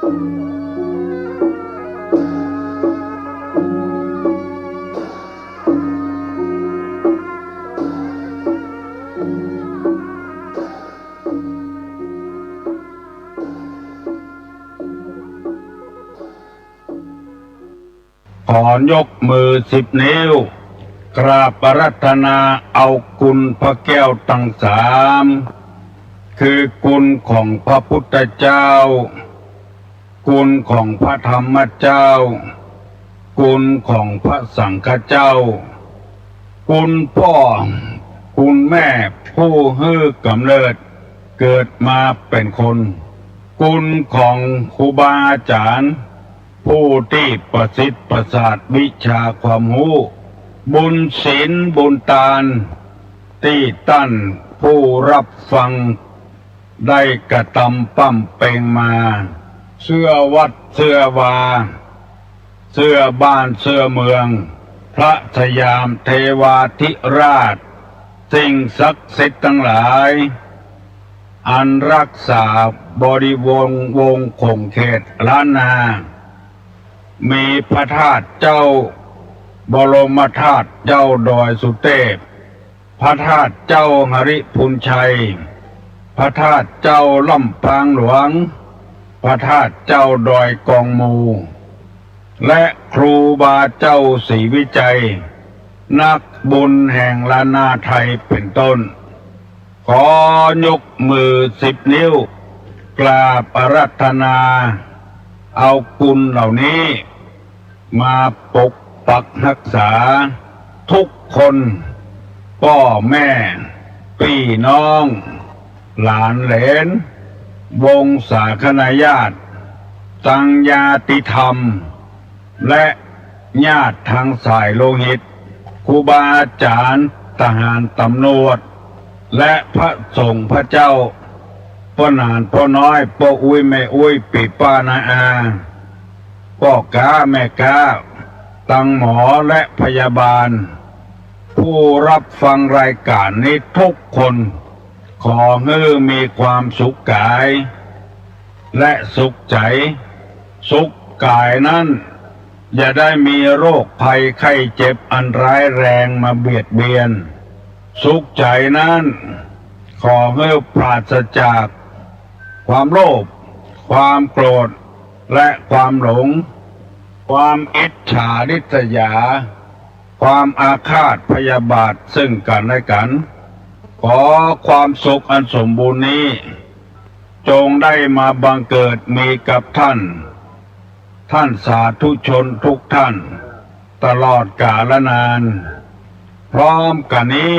ขอยกมือ10 นิ้วกราบอาราธนาเอาคุณพระแก้วทั้งสามคือคุณของพระพุทธเจ้าคุณของพระธรรมเจ้าคุณของพระสังฆเจ้าคุณพ่อคุณแม่ผู้ให้กำเนิดเกิดมาเป็นคนคุณของครูบาอาจารย์ผู้ที่ประสิทธิ์ประสาทวิชาความรู้บุญศีลบุญทานที่ท่านผู้รับฟังได้กระทำปั้มเป่งมาเสื้อวัดเสื้อวาเสื้อบ้านเสื้อเมืองพระสยามเทวาธิราชสิ่งศักดิ์สิทธิ์ทั้งหลายอันรักษาบริวงคงเขตล้านนามีพระธาตุเจ้าบรมธาตุเจ้าดอยสุเทพพระธาตุเจ้าหริพุนชัยพระธาตุเจ้าลำปางหลวงพระธาตุเจ้าดอยกองมูและครูบาเจ้าศรีวิจัยนักบุญแห่งล้านนาไทยเป็นต้นขอยกมือ10 นิ้วกราบอาราธนาเอาคุณเหล่านี้มาปกปักรักษาทุกคนพ่อแม่พี่น้องหลานเหลนวงศาคณาญาติสังญาติธรรมและญาติทางสายโลหิตครูบาอาจารย์ทหารตำรวจและพระสงฆ์พระเจ้าพ่อนานพ่อน้อยพ่ออุ้ยแม่อุ้ยปีป้านาอาพ่อกาแม่กาตังหมอและพยาบาลผู้รับฟังรายการนี้ทุกคนขอให้มีความสุขกายและสุขใจสุขกายนั้นอย่าได้มีโรคภัยไข้เจ็บอันร้ายแรงมาเบียดเบียนสุขใจนั้นขอให้ปราศจากความโลภความโกรธและความหลงความอิจฉาริษยาความอาฆาตพยาบาทซึ่งกันและกันขอความสุขอันสมบูรณ์นี้จงได้มาบังเกิดมีกับท่านสาธุชนทุกท่านตลอดกาลนานพร้อมกันนี้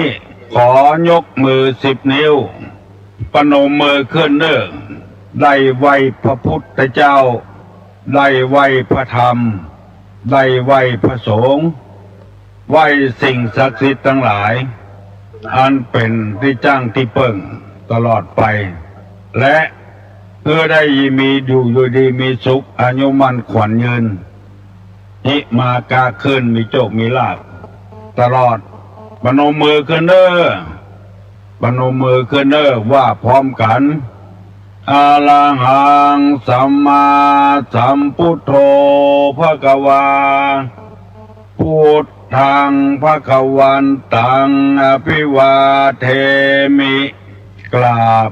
ขอยกมือ10 นิ้วปนมมือขึ้นเด้อได้ไหวพระพุทธเจ้าได้ไหวพระธรรมได้ไหวพระสงฆ์ไหวสิ่งศักดิ์สิทธิ์ทั้งหลายอันเป็นที่จ้างที่เพิ่งตลอดไปและเพื่อได้มีอยู่ดีมีสุขอายุมั่นขวัญยืนนิมากาขึ้นมีโชคมีลาภตลอดปนมมือขึ้นเด้อปนมมือขึ้นเด้อว่าพร้อมกันอะระหังสัมมาสัมพุทโธภควาพุทธังภควันตังอภิวาเทมิกราบ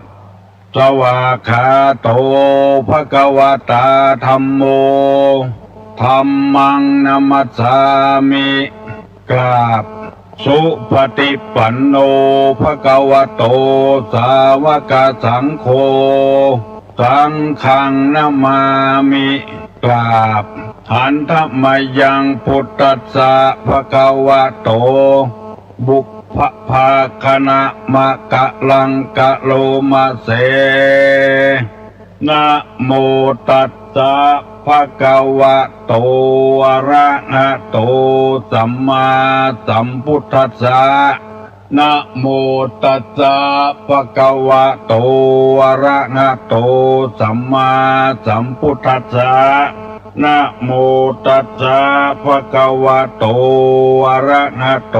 สวากขาโตภควตาธัมโมธัมมังนัมมัสสามิกราบสุปฏิปันโนภควโตสาวกสังโฆสังฆังนามามิกราบหันธมยังพุทธัสสะภควโตบุพภาคณะมะกะลังกะโลมาเสนะโมตัสสะภควโตอะระหะโตสัมมาสัมพุทธัสสะนะโมตัสสะภควโตอะระหะโตสัมมาสัมพุทธัสสะนะโมตัสสะภควโตอะระหะโต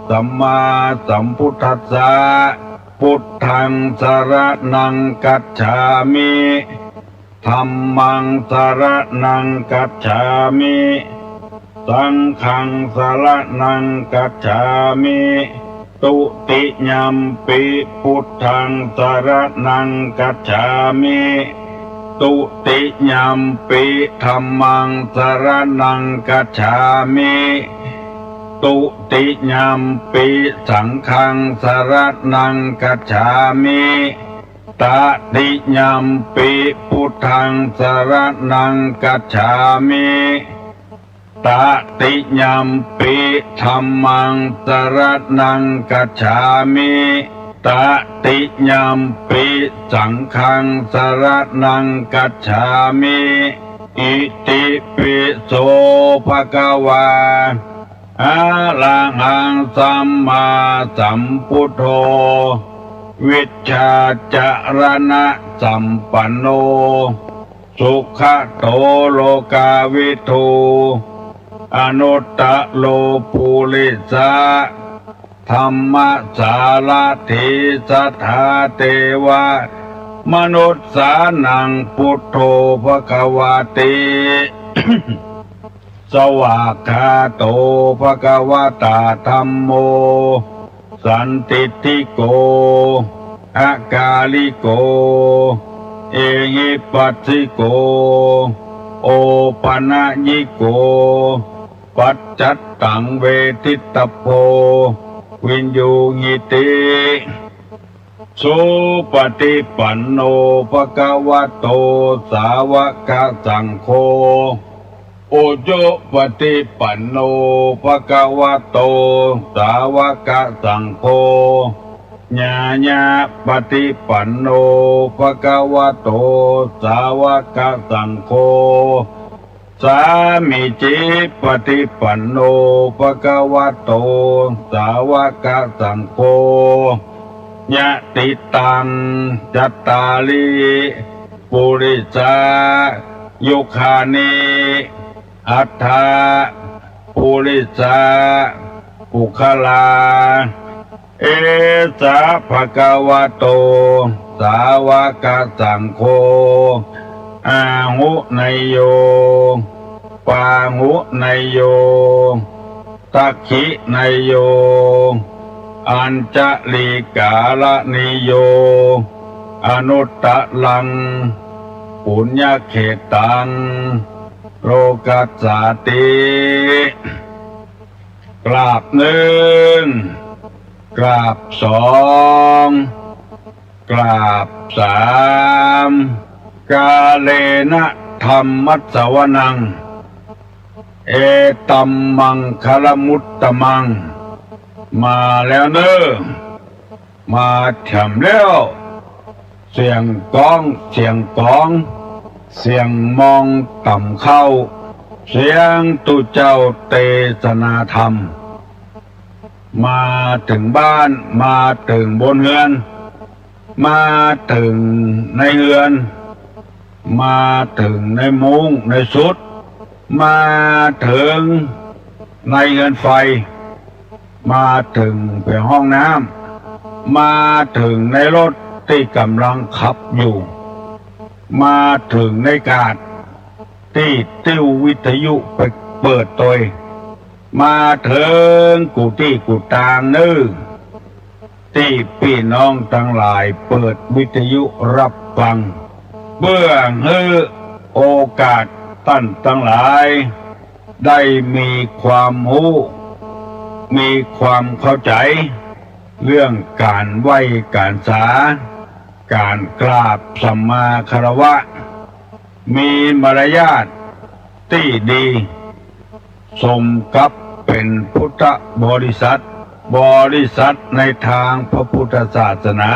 สัมมาสัมพุทธัสสะพุทธังสรณังกัจฉามิ ธัมมังสรณังกัจฉามิสังฆังสรณังกัจฉามิตุติยัมปิพุทธังสรณังกัจฉามิตุติยัมปิธัมมังสรณังกัจฉามิตุติยัมปิสังฆังสรณังกัจฉามิตติยัมปิพุทธังสรณังกัจฉามิตติยัมปิธัมมังสรณังกัจฉามิตติยัมปิสังฆังสรณังกัจฉามิอิติปิโสภะคะวาอะระหังสัมมาสัมพุทโธวิชชาจารณะสัมปันโนสุขโตโลกาวิทูอนุตตะโลปุริสะธรรมสารถิสัทธาเทวะมนุษย์สานังพุทโธภควาติ สวากขาโตภควตาธัมโมสันติติโกอากาลิโกเอหิปัสสิโกโอปนะยิโกปัจจัตตังเวทิตโพวินยูหิติสุปฏิปันโนภะคะวะโตสาวกสังโฆโอโจปฏิปันโนภะคะวะโตสาวกสังโฆญาญาปฏิปันโนภะคะวะโตสาวกสังโฆสามิจิปฏิปันโนภะคะวะโตสาวกสังโฆญาติตังจัตตาลิปุริสายุคานิอัฏฐาปุริสาปุคลาเอสะภะคะวะโตสาวกสังโฆอาหุไนโยปาหุไนโยตักขิไนโยอัญจลิกาลนิโยอนุตตะลังปุญญเขตังโลกัสสาติกราบหนึ่งกราบสองกราบสามกาเลนะธรรมัสสวนังเอตัมมังคลมุตตมังมาแล้วเนอะมาแถมแล้วเสียงก้องเสียงกองเสียงมองต่ำเข้าเสียงตุเจ้าเตศนาธรรมมาถึงบ้านมาถึงบนเรือนมาถึงในเรือนมาถึงในมุ้งในสุดมาถึงในเรือนไฟมาถึงไปห้องน้ำมาถึงในรถที่กำลังขับอยู่มาถึงในกาดที่ติ้ววิทยุไปเปิดตัวมาถึงกูที่กูตางนึกที่พี่น้องทั้งหลายเปิดวิทยุรับฟังเพื่อให้โอกาสท่านทั้งหลายได้มีความรู้มีความเข้าใจเรื่องการไหว้การสาการกราบสัมมาคารวะมีมารยาทที่ดีสมกับเป็นพุทธบริษัทในทางพระพุทธศาสนา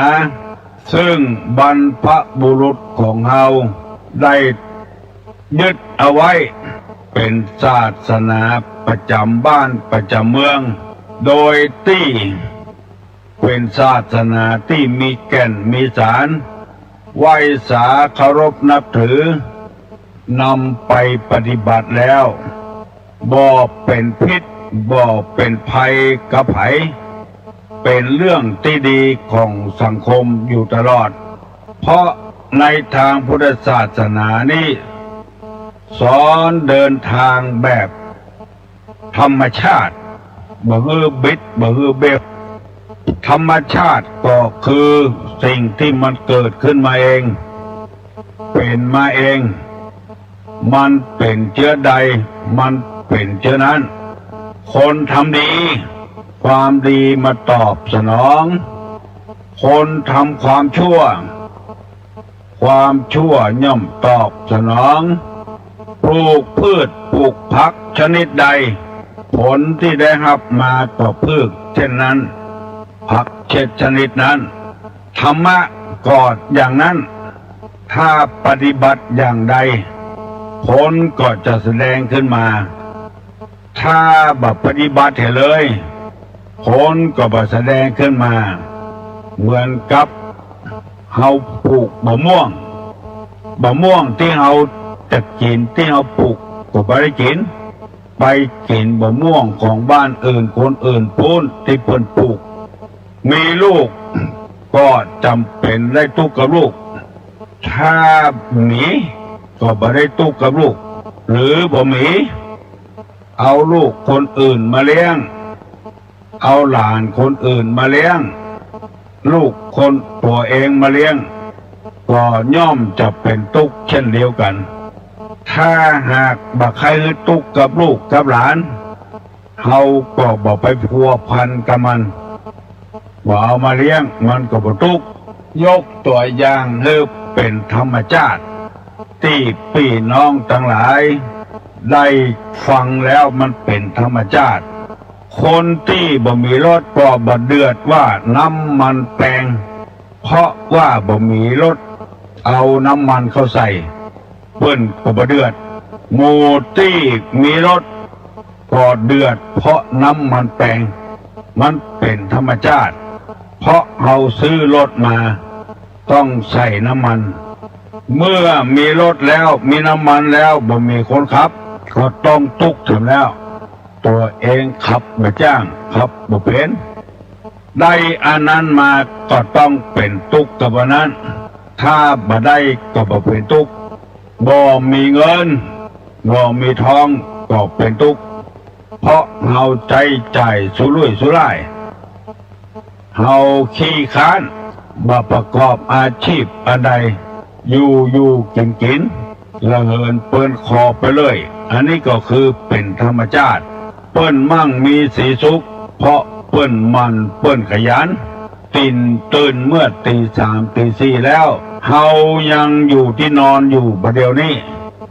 ซึ่งบรรพบุรุษของเราได้ยึดเอาไว้เป็นศาสนาประจำบ้านประจำเมืองโดยที่เป็นศาสนาที่มีแก่นมีสารไหว้สาเคารพนับถือนำไปปฏิบัติแล้วบ่เป็นพิษบ่เป็นภัยกับไผเป็นเรื่องที่ดีของสังคมอยู่ตลอดเพราะ ในทางพุทธศาสนานี้สอนเดินทางแบบธรรมชาติบ่ฮือบิดบ่ฮือเบบธรรมชาติก็คือสิ่งที่มันเกิดขึ้นมาเองเป็นมาเองมันเป็นเชื้อใดมันเป็นเชื้อนั้นคนทำดีความดีมาตอบสนองคนทำความชั่วความชั่วย่อมตอบสนองปลูกพืชปลูกผักชนิดใดผลที่ได้รับมาต่อพืชเช่นนั้นผักชนิดนั้นธรรมะกอดอย่างนั้นถ้าปฏิบัติอย่างใดผลก็จะแสดงขึ้นมาถ้าแบบปฏิบัติเลยผลก็จะแสดงขึ้นมาเหมือนกับเฮาปลูกมะม่วงที่เฮาจะกินที่เฮาปลูกก็ไปกินมะม่วงของบ้านอื่นคนอื่นพูนที่เพิ่นปลูกมีลูกก็จำเป็นได้ตุกกับลูกถ้าหมีก็บ่ได้ตุกกับลูกหรือบ่หมีเอาลูกคนอื่นมาเลี้ยงเอาหลานคนอื่นมาเลี้ยงลูกคนตัวเองมาเลี้ยงก็ย่อมจะเป็นทุกข์เช่นเดียวกันถ้าหากบ่ใครทุกข์กับลูกกับหลานเฮาก็บ่ไปพัวพันกับมันบ่เอามาเลี้ยงมันก็บ่ทุกข์ยกตัวอย่างให้เป็นธรรมชาติที่พี่น้องทั้งหลายได้ฟังแล้วมันเป็นธรรมชาติคนที่บ่มีรถก็บ่เดือดว่าน้ำมันแพงเพราะว่าบ่มีรถเอาน้ำมันเข้าใส่เปิ้นก็บ่เดือดหมู่ที่มีรถก็เดือดเพราะน้ำมันแพงมันเป็นธรรมชาติเพราะเราซื้อรถมาต้องใส่น้ำมันเมื่อมีรถแล้วมีน้ำมันแล้วบ่มีคนขับก็ต้องทุกข์ถึงแล้วตัวเองขับบ่จ้างขับบ่เป็นได้อันนั้นมาก็ต้องเป็นทุกข์กับอันนั้นถ้าบ่ได้ก็บ่เป็นทุกข์บ่มีเงินบ่มีทองก็เป็นทุกข์เพราะเฮาใจจ่ายสุรุ่ยสุร่ายเฮาขี้ค้านบ่ประกอบอาชีพอันใดอยู่กินละเหินเปิ้นคอไปเลยอันนี้ก็คือเป็นธรรมชาติเปิ้นมั่งมีสีสุขเพราะเปิ้นมันเปิ้นขยันตื่นเมื่อตี 3 ตี 4แล้วเฮายังอยู่ที่นอนอยู่ประเดี๋ยวนี้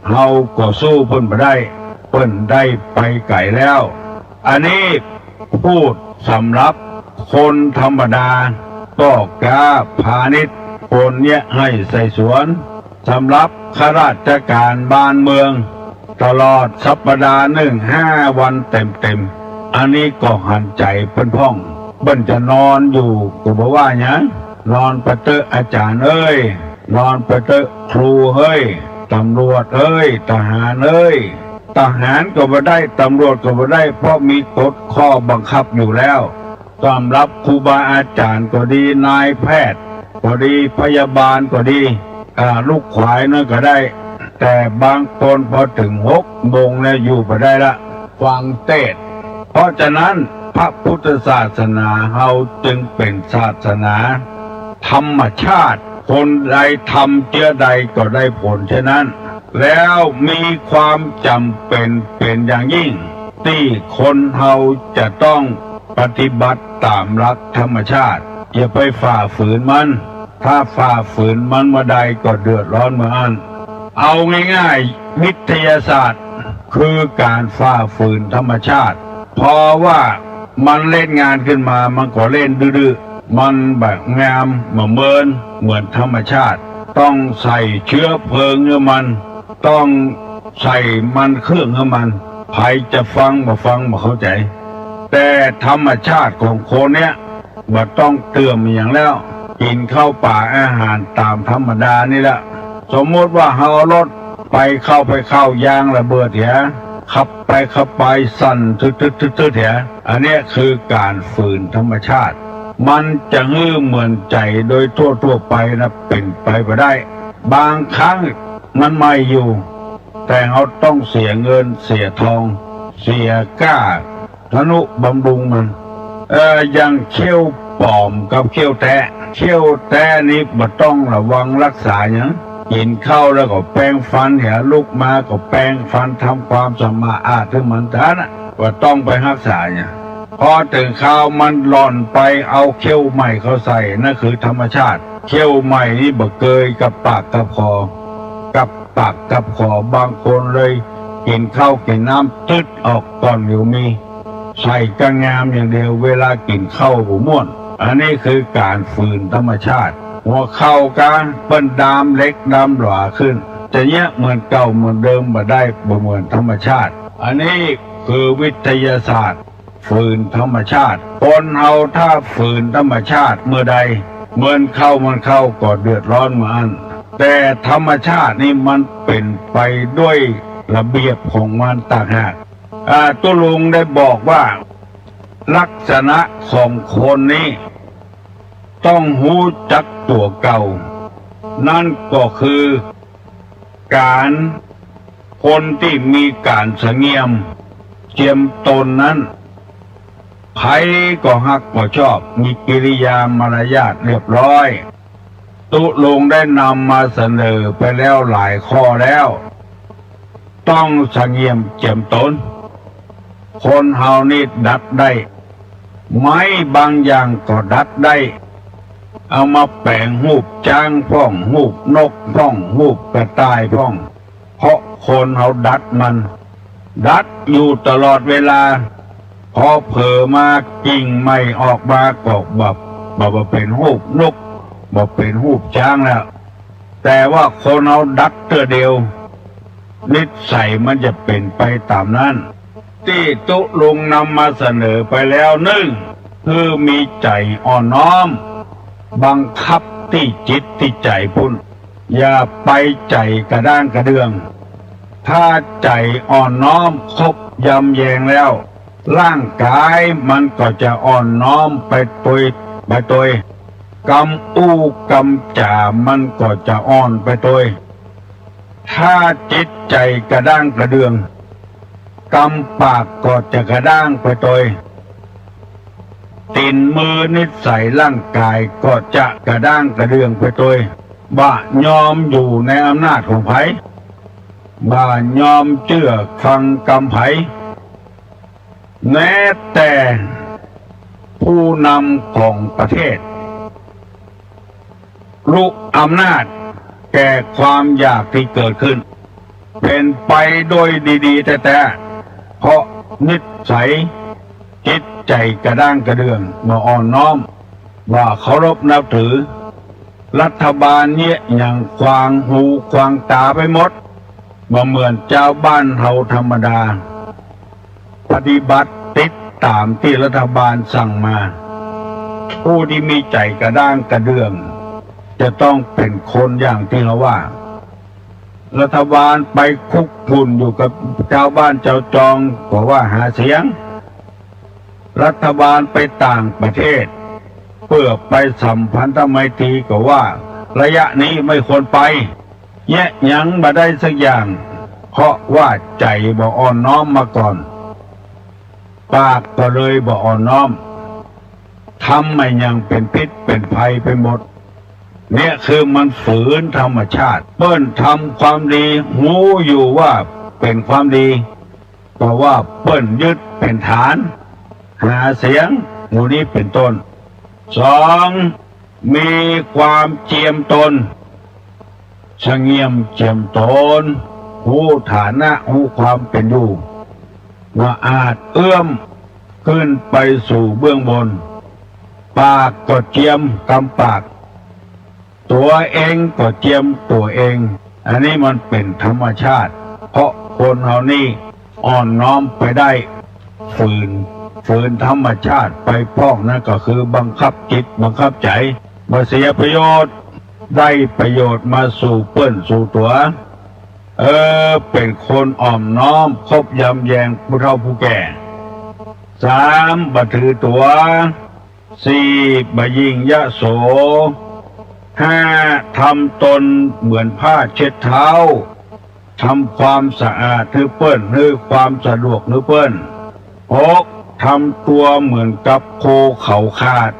เฮาก็สู้เปิ้นบ่ได้เปิ้นได้ไปไกลแล้วอันนี้พูดสำหรับคนธรรมดาก็กาพาณิชย์คนเนี่ยให้ใส่สวนสำหรับข้าราชการบ้านเมืองตลอดสัปดาห์หนึ่ง5 วันเต็มอันนี้ก็หันใจเพิ่นพ่องเบิ่นจะนอนอยู่ก็บอกว่าหยังนอนไปเตอะอาจารย์เอ้ยนอนไปเตอะครูเอ้ยตำรวจเอ้ยทหารเอ้ยทหารก็บ่ได้ตำรวจก็บ่ได้เพราะมีกฎข้อบังคับอยู่แล้วสำหรับครูบาอาจารย์ก็ดีนายแพทย์ก็ดีพยาบาลก็ดีลูกขวายนั่นก็ได้แต่บางคนพอถึง6 โมงแล้วอยู่บ่ได้ละฟังเทศน์เพราะฉะนั้นพระพุทธศาสนาเฮาจึงเป็นศาสนาธรรมชาติคนใดทำเชื้อใดก็ได้ผลฉะนั้นแล้วมีความจำเป็นอย่างยิ่งที่คนเฮาจะต้องปฏิบัติตามหลักธรรมชาติอย่าไปฝ่าฝืนมันถ้าฝ่าฝืนมันเมื่อใดก็เดือดร้อนเหมือนกันเอาง่ายๆวิทยาศาสตร์คือการฝ่าฝืนธรรมชาติเพราะว่ามันเล่นงานขึ้นมามันก็เล่นดื้อๆมันแบบงามเหมือนธรรมชาติต้องใส่เชื้อเพลิงให้มันต้องใส่มันเครื่องให้มันใครจะฟังบ่เข้าใจแต่ธรรมชาติของคนเนี้ยบ่ต้องเติมอย่างแล้วกินข้าวป่าอาหารตามธรรมดานี่แหละสมมติว่าเฮารถไปเข้ายางระเบิดเถียขับไปสั่นทึดเถียอันนี้คือการฝืนธรรมชาติมันจะเหมือนใจโดยทั่วไปนะเป็นไปบ่ได้ บางครั้งมันไม่อยู่ แต่เขาต้องเสียเงินเสียทอง เสียก้าธนุบำรุงมันอย่างเขี้ยวปลอมกับเขี้ยวแตะเขี้ยวแตะนี่บ่ต้องระวังรักษาอย่างกินข้าวแล้วก็แปรงฟันเหี่ยลูกมาก็แปรงฟันทำความสะอาดถึงมันท่านว่าต้องไปรักษาเนี่ยพอถึงข้าวมันหล่อนไปเอาเขี้ยวใหม่เขาใส่นั่นคือธรรมชาติเขี้ยวใหม่นี่บ่เกยกับปากกับคอกับปากกับคอบางคนเลยกินข้าวกินน้ำตึดออกก่อนอยู่มีใส่กระงามอย่างเดียวเวลากินข้าวหูม่วนอันนี้คือการฝืนธรรมชาติหัวเข้าการเปิ้นดามเล็กดามหลาขึ้นจะเนี้ยเหมือนเก่าเหมือนเดิมมาได้บ่เหมือนธรรมชาติอันนี้คือวิทยาศาสตร์ฝืนธรรมชาติคนเอาถ้าฝืนธรรมชาติเมื่อใดเหมือนมันเข้าก็เดือดร้อนเหมือนแต่ธรรมชาตินี่มันเป็นไปด้วยระเบียบของมันต่างหากตุลุงได้บอกว่าลักษณะของคนนี้ต้องหูจักตัวเก่านั่นก็คือการคนที่มีการเสงี่ยมเจียมตนนั้นใครก็ฮักก็ชอบมีกิริยามารยาทเรียบร้อยตุลุงได้นำมาเสนอไปแล้วหลายข้อแล้วต้องเสงี่ยมเจียมตนคนเฮานี่ดัดได้ไม้บางอย่างก็ดัดได้เอามาแปลงหูปจ้างพ่องหูปนกพ่องหูปกระต่ายพ่องเพราะคนเฮาดัดมันดัดอยู่ตลอดเวลาพอเผลอมากิ่งไม่ออกมาก็บ่เป็นหูปนกบ่เป็นหูปช้างแล้วแต่ว่าคนเฮาดัดเตอเดียวนิสัยมันจะเป็นไปตามนั้นที่ตุลุงนำมาเสนอไปแล้วหนึ่งคือมีใจอ่อนน้อมบังคับที่จิตที่ใจพุ่นอย่าไปใจกระด้างกระเดืองถ้าใจอ่อนน้อมครบยำแยงแล้วร่างกายมันก็จะอ่อนน้อมไปตัวกำอู้กำจ่ามันก็จะอ่อนไปตัวถ้าจิตใจกระด้างกระเดืองกำปากก็จะกระด้างไปตัวตีนมือนิสัยร่างกายก็จะกระด้างกระเดืองไปตัวบ่ายอมอยู่ในอำนาจของไผบ่ายอมเชื่อฟังกำไผแม้แต่ผู้นำของประเทศลุกอำนาจแก่ความอยากที่เกิดขึ้นเป็นไปโดยดีๆแต่เพราะนิสัยจิตใจกระด้างกระเดืองมาอ่อนน้อมว่าเคารพนับถือรัฐบาลเนี่ยอย่างควางหูควางตาไปหมดมาเหมือนเจ้าบ้านเฮาธรรมดาปฏิบัติติดตามที่รัฐบาลสั่งมาผู้ที่มีใจกระด้างกระเดืองจะต้องเป็นคนอย่างที่เขาว่ารัฐบาลไปคุกคุนอยู่กับเจ้าบ้านเจ้าจองก็ว่าหาเสียงรัฐบาลไปต่างประเทศเพื่อไปสัมพันธไมตรีก็ว่าระยะนี้ไม่ควรไปแยะยังมาได้สักอย่างเพราะว่าใจบ่อ่อนน้อมมาก่อนปากก็เลยบ่อ่อนน้อมทำไม่ยังเป็นพิษเป็นภัยไปหมดเนี่ยคือมันฝืนธรรมชาติเปิ้นทำความดีหูอยู่ว่าเป็นความดีก็ว่าเปิ้นยึดเป็นฐานหาเสียงหมู่นี้เป็นต้นสองมีความเจียมตนเสงี่ยมเจียมตนหูฐานะหูความเป็นอยู่ว่าอาจเอื้อมขึ้นไปสู่เบื้องบนปากก็เจียมกำปากตัวเองก็เจียมตัวเองอันนี้มันเป็นธรรมชาติเพราะคนเฮานี่อ่อนน้อมไปได้ฝืนธรรมชาติไปพ้องนั่นก็คือบังคับจิตบังคับใจมาเสียประโยชน์ได้ประโยชน์มาสู่เปิ้นสู่ตัวเป็นคนอ่อมน้อมคบยำแยงผู้เฒ่าผู้แก่สามบ่ถือตัวสี่บ่ยิ่งยโส ห้าทำตนเหมือนผ้าเช็ดเท้าทำความสะอาดหรือเปิ้นหรือความสะดวกหรือเปิ้นหกทำตัวเหมือนกับโคเขาขาด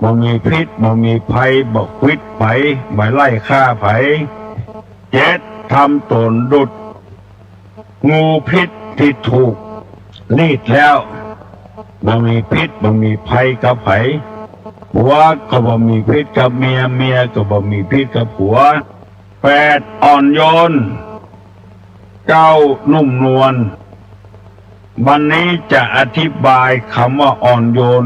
บ่มีพิษบ่มีภัยบ่ควิดไผบ่ไล่ฆ่าไผเจ็ดทำตนดุจงูพิษที่ถูกรีดแล้วบ่มีพิษบ่มีภัยกับไผผัวก็บ่มีพิษกับเมียเมียก็บ่มีพิษกับผัวแปดอ่อนโยนเก้านุ่มนวลวันนี้จะอธิบายคำว่าอ่อนโยน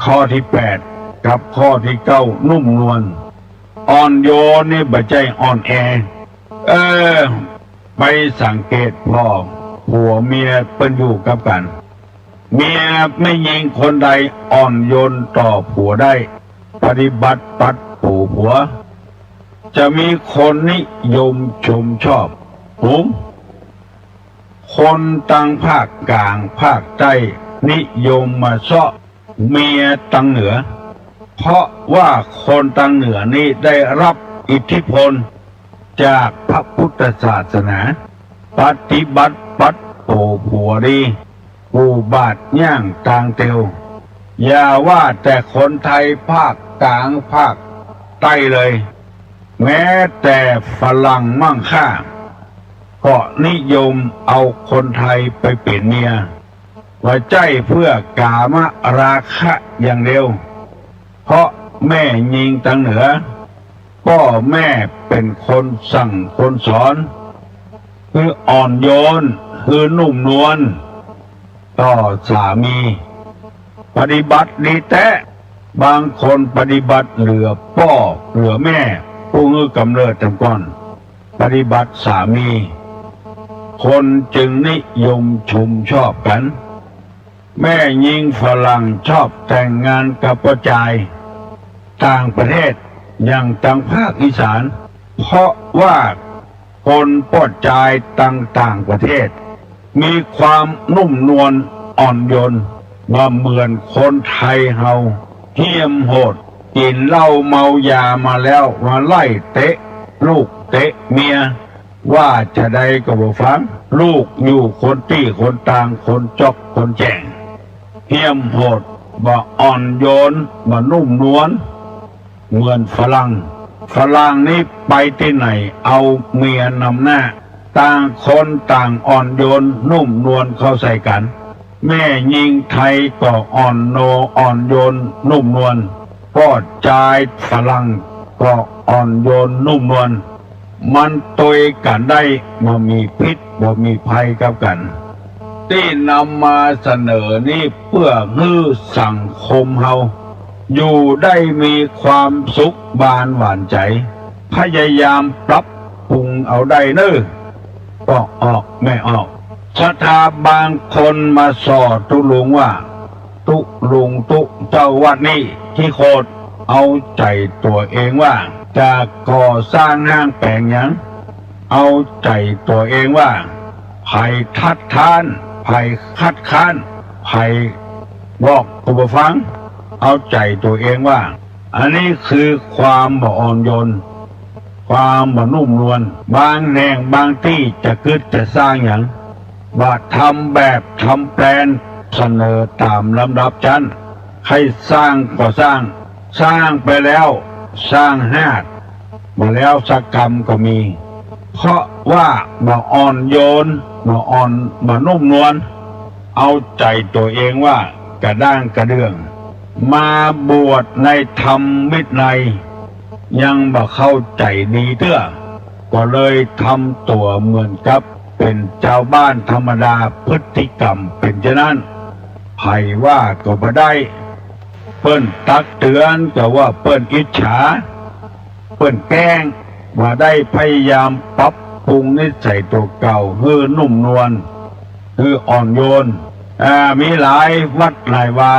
ข้อที่แปดกับข้อที่เก้านุ่มนวลอ่อนโยนนี่บ่ใจอ่อนแอไปสังเกตพ่อผัวเมียเป็นอยู่กับกันเมียไม่ยิงคนใดอ่อนโยนต่อผัวได้ปฏิบัติปัดผัวจะมีคนนิยมชมชอบคนตั้งภาคกลางภาคใต้นิยมมาเสาะเมียตั้งเหนือเพราะว่าคนตั้งเหนือนี่ได้รับอิทธิพลจากพระพุทธศาสนาปฏิบัติปัดผัวดีกูบาดย่างต่างเตียวอย่าว่าแต่คนไทยภาคกลางภาคใต้เลยแม้แต่ฝรั่งมั่งค่าก็นิยมเอาคนไทยไปเปลี่ยนเมียว่าใจเพื่อกามราคะอย่างเดียวเพราะแม่ยิงตั้งเหนือพ่อแม่เป็นคนสั่งคนสอนคืออ่อนโยนคือนุ่มนวลต่อสามีปฏิบัติดีแต่บางคนปฏิบัติเหลือพ่อเหลือแม่ผู้งือกำเนิดจำก่อนปฏิบัติสามีคนจึงนิยมชมชอบกันแม่ยิงฝรั่งชอบแต่งงานกับผู้ชายต่างประเทศอย่างทางภาคอีสานเพราะว่าคนผู้ชายต่างประเทศมีความนุ่มนวลอ่อนโยนมาเหมือนคนไทยเฮาเหี้ยมโหดกินเหล้าเมายามาแล้วมาไล่เตะลูกเตะเมียว่าจะได้ก็บ่ฟังลูกอยู่คนตี้คนต่างคนจอกคนแจงเหี้ยมโหดบ่อ่อนโยนบ่นุ่มนวลเหมือนฝรั่งนี่ไปที่ไหนเอาเมียนำหน้าต่างคนต่างอ่อนโยนนุ่มนวลเข้าใส่กันแม่ยิงไทยก็อ่อนโยนนุ่มนวลพ่อชายฝรั่งก็อ่อนโยนนุ่มนวลมันตยกันได้บ่มีพิษบ่มีภัยกับกันที่นำมาเสนอนี้เพื่อให้สังคมเฮาอยู่ได้มีความสุขบานหวานใจพยายามปรับปรุงเอาได้เน้อก็ออกไม่ออกศรัทธาบางคนมาสอดตุลุงว่าตุลุงเจ้าวัดนี้ที่โคตรเอาใจตัวเองว่าจะก่อสร้างห้างแปลงยังเอาใจตัวเองว่าไผ่ทัดค้านไผ่คัดค้านไผ่บอกผู้ฟังเอาใจตัวเองว่าอันนี้คือความบ่อ่อนโยนความบ่นุ่มนวลบางแห่งบางที่จะคิดจะสร้างอย่างว่าทำแบบทำแปลนเสนอตามลำดับชั้นให้สร้างก็สร้างไปแล้วสร้างหาดมาแล้วสักกรรมก็มีเพราะว่าบ่อ่อนโยนบ่นุ่มนวลเอาใจตัวเองว่ากระด้างกระเดื่องมาบวชในธรรมวินัยยังบ่เข้าใจดีเตื้อก็เลยทำตัวเหมือนกับเป็นชาวบ้านธรรมดาพฤติกรรมเป็นฉะนั้นไผว่าก็บ่ได้เปิ้นตักเตือนก็ว่าเปิ้นอิจฉาเปิ้นแกล้งว่าได้พยายามปรับปรุงนิสัยตัวเก่าให้นุ่มนวลให้อ่อนโยนมีหลายวัดหลายวา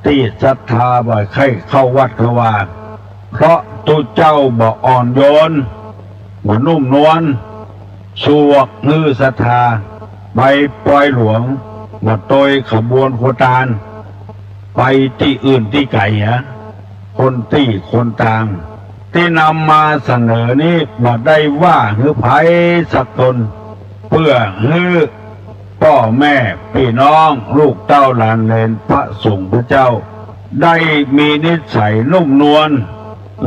ที่ศรัทธาบ่ใครเข้าวัดเขาว่าเพราะตัวเจ้าบ่อ่อนโยนบ่นุ่มนวลสวกฮือศรัทธาไปปล่อยหลวงมาโตยขบวนโคตานไปที่อื่นที่ไกลคนที่คนต่าง ที่นำมาเสนอนี้บ่ได้ว่าหือไผสักตนเพื่อหือพ่อแม่พี่น้องลูกเต้าหลานเลนพระสงฆ์พระเจ้าได้มีนิสัยนุ่มนวล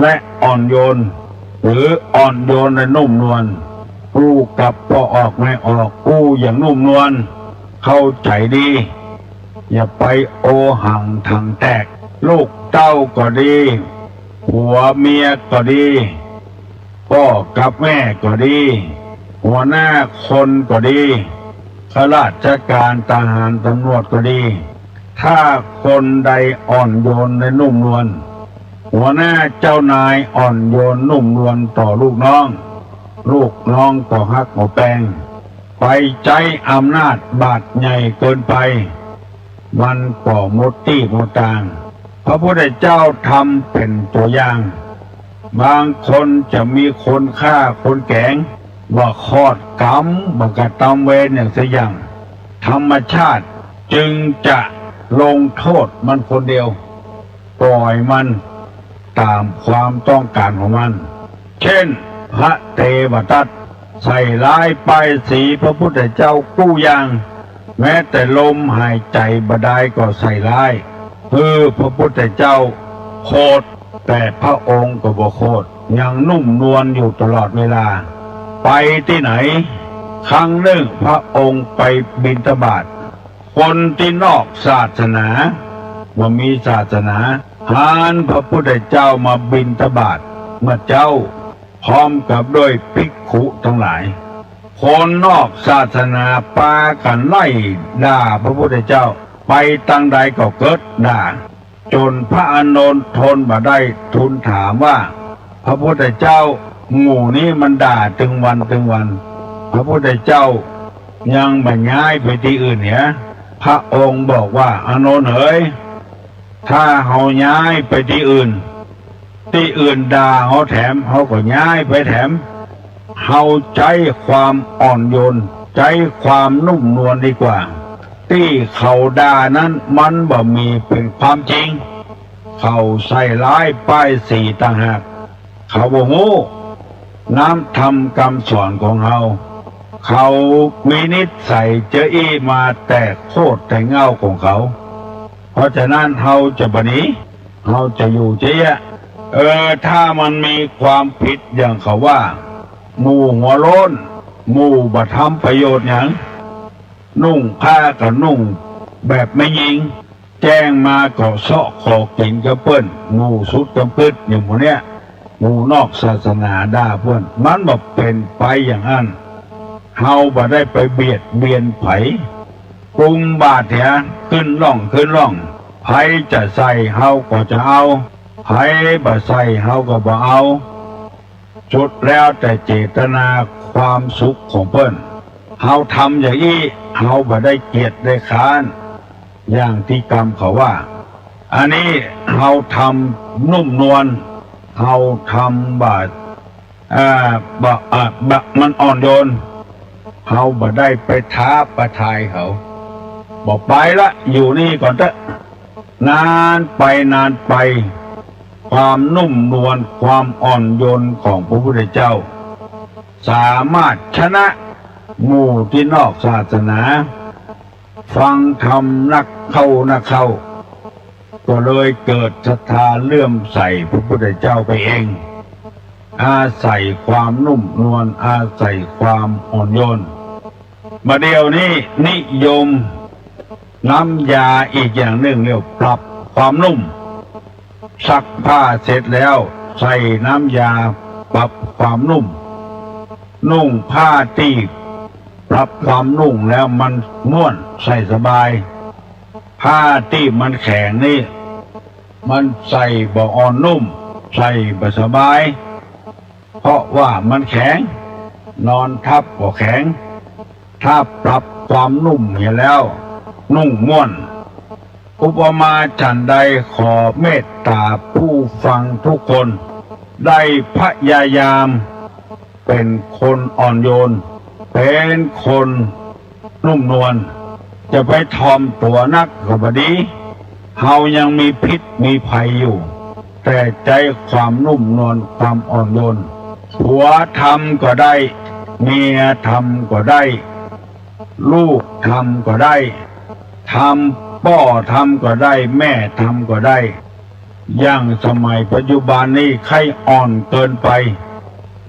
และอ่อนโยนหรืออ่อนโยนและนุ่มนวลกู้กลับก็ออกไม่ออกกู้อย่างนุ่มนวลเข้าใจดีอย่าไปโอหังทางแตกลูกเต้าก็ดีผัวเมียก็ดีพ่อกับแม่ก็ดีหัวหน้าคนก็ดีข้าราชการทหารตำรวจก็ดีถ้าคนใดอ่อนโยนและนุ่มนวลหัวหน้าเจ้านายอ่อนโยนนุ่มนวลต่อลูกน้องก็ฮักหมอแปงไปใจอำนาจบาดใหญ่เกินไปมันก่อมดตี้มดตางพระพุทธเจ้าทำเป็นตัวอย่างบางคนจะมีคนฆ่าคนแกงว่าคลอดกรรมบังกะตามเวรอย่างเสียอย่างธรรมชาติจึงจะลงโทษมันคนเดียวปล่อยมันตามความต้องการของมันเช่นพระเทวทัตใส่ร้ายป้ายสีพระพุทธเจ้ากู้ยังแม้แต่ลมหายใจบดายก็ใส่ร้ายพระพุทธเจ้าโคตรแต่พระองค์ก็บ่โคตรยังนุ่มนวลอยู่ตลอดเวลาไปที่ไหนครั้งหนึ่งพระองค์ไปบิณฑบาตคนที่นอกศาสนาว่ามีศาสนาหานพระพุทธเจ้ามาบิณฑบาตเมื่อเจ้าพร้อมกับด้วยภิกขุทั้งหลายคนนอกศาสนาปากันไล่ด่าพระพุทธเจ้าไปตั้งใดก็เกิดด่าจนพระอานนท์ทนบ่ได้ทูลถามว่าพระพุทธเจ้าหมู่นี้มันด่าถึงวันพระพุทธเจ้ายังไม่ย้ายไปที่อื่นเนี่ยพระองค์บอกว่าอานนท์เอ๋ยถ้าเขาย้ายไปที่อื่นด่าเขาแถมเขาก็ย้ายไปแถมเขาใจความอ่อนโยนใจความนุ่มนวลดีกว่าที่เขาด่านั้นมันบ่มีเป็นความจริงเขาใส่ร้ายป้ายสีต่างหากเขาบ่ฮู้น้ำทำคำสอนของเขามีนิสัยเจออี้มาแต่โคตรแต่เงาของเขาเพราะฉะนั้นเขาจะบหนีเขาจะอยู่เจ๊ะถ้ามันมีความผิดอย่างเขาว่าหมู่หัวโล้นหมู่บ่ทำประโยชน์อย่างนุ่งผ้ากับนุ่งแบบไม่ยิงแจ้งมาก็เสาะขอกินกับเปิ้นหมู่สุดกำพืชอย่างพวกเนี้ยหมู่นอกศาสนาด่าเพื่อนมันแบบเป็นไปอย่างนั้นเฮาบ่ได้ไปเบียดเบียนไผปรุงบาดแผลขึ้นร่องไผจะใส่เฮาก็จะเอาไผบ่ใส่เฮาก็บ่เอาสุดแล้วแต่เจตนาความสุขของเพิ่นเฮาทำอย่างนี้เฮาบ่ได้เกียรติได้ค้านอย่างที่กรรมเขาว่าอันนี้เฮาทำนุ่มนวลเฮาทำบาดมันอ่อนโยนเฮาบ่ได้ไปท้าประทายเขาบอกไปละอยู่นี่ก่อนเถอะนานไปความนุ่มนวลความอ่อนโยนของพระพุทธเจ้าสามารถชนะหมู่ที่นอกศาสนาฟังธรรมนักเข้าก็เลยเกิดศรัทธาเลื่อมใสพระพุทธเจ้าไปเองอาศัยความนุ่มนวลอาศัยความอ่อนโยนมาเดียวนี้นิยมน้ำยาอีกอย่างหนึ่งเรียกปรับความนุ่มซักผ้าเสร็จแล้วใส่น้ำยาปรับความนุ่มนุ่งผ้าที่ปรับความนุ่มแล้วมันม่วนใส่สบายผ้าที่มันแข็งนี่มันใส่บ่อ่อนนุ่มใส่บ่สบายเพราะว่ามันแข็งนอนทับก็แข็งถ้าปรับความนุ่มเห็นแล้วนุ่งม่วนอุปมาฉันใดขอเมตตาผู้ฟังทุกคนได้พยายามเป็นคนอ่อนโยนเป็นคนนุ่มนวลจะไปทอมตัวนักก็บ่ดีเฮายังมีพิษมีภัยอยู่ แต่ใจความนุ่มนวลความอ่อนโยนผัวทำก็ได้เมียทำก็ได้ลูกทำก็ได้ทำพ่อทำก็ได้แม่ทำก็ได้อย่างสมัยปัจจุบันนี้ใครอ่อนเกินไป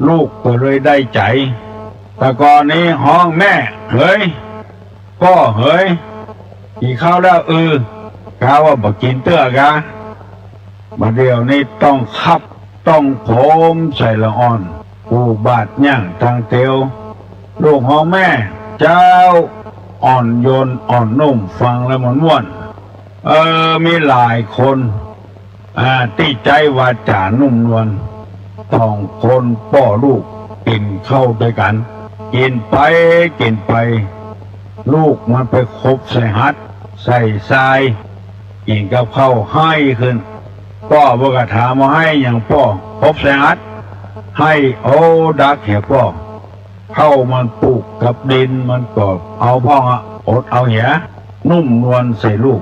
ลูกก็เลยได้ใจแต่ก่อนนี้ห้องแม่เฮ้ยพ่อเฮ้ยกินข้าวแล้วกาว่าบ่กินเตื้อกะมาเดี๋ยวนี้ต้องคับต้องโผมใส่ละอ่อนปูบาดย่างทางเตียวลูกของแม่เจ้าอ่อนโยนอ่อนนุ่มฟังแล้วมันม่วนมีหลายคนที่ใจวาจานุ่มนวลต้องคนพ่อลูกกินเข้าด้วยกันกินไปลูกมันไปคบใส่ฮัดใส่ทรายกินกับข้าวให้ขึ้นพ่อบอกกถามมาให้อย่างพ่อคบใส่ฮัดให้โอ้ดักเหี้ยพ่อเข้ามันปลูกกับดินมันก็เอาพ่ออดเอาเหี้ยนุ่มนวลใส่ลูก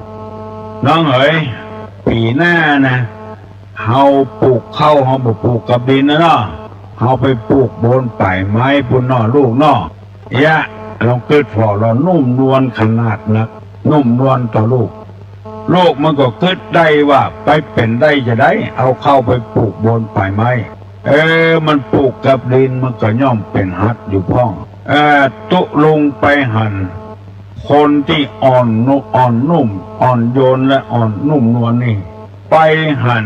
น้องเอ๋ยปีหน้านะเฮาปลูกข้าวเฮาบ่ปลูกกับดินนะเนาะเฮาไปปลูกบนป่ายไม้ปุ่นเนาะลูกเนาะเราเกิดพอเรานุ่มนวลขนาดนักนุ่มนวลต่อลูกมันก็เกิดได้ว่าไปเป็นได้จะได้เอาเข้าไปปลูกบนป่ายไม้มันปลูกกับดินมันก็ย่อมเป็นฮัดอยู่พ้องตุลงไปหันคนที่อ่อนนุ่มอ่อนโยนและอ่อนนุ่มนวลนี่ไปหัน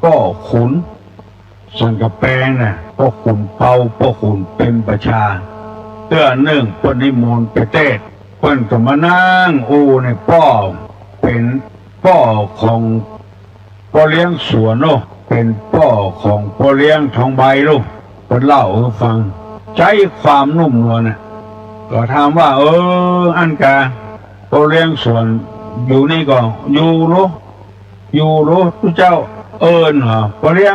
ก็ขุนส่วนกับแปลงน่ะก็ขุนเป่าก็ขุนเป็นประชาเตื้อเนื่องปนิมนต์ไปเทศเพิ่นก็มานั่งในพ่อเป็นพ่อของพ่อเลี้ยงสวนเนาะเป็นพ่อของพ่อเลี้ยงทองใบลูกเพิ่นเล่าให้ฟังใจความนุ่มนวลน่ะก็ถามว่าอันกาพ่อเลี้ยงสวนอยู่นี่ก็อยู่รู้ทุกเจ้าเหรอพ่อเลี้ยง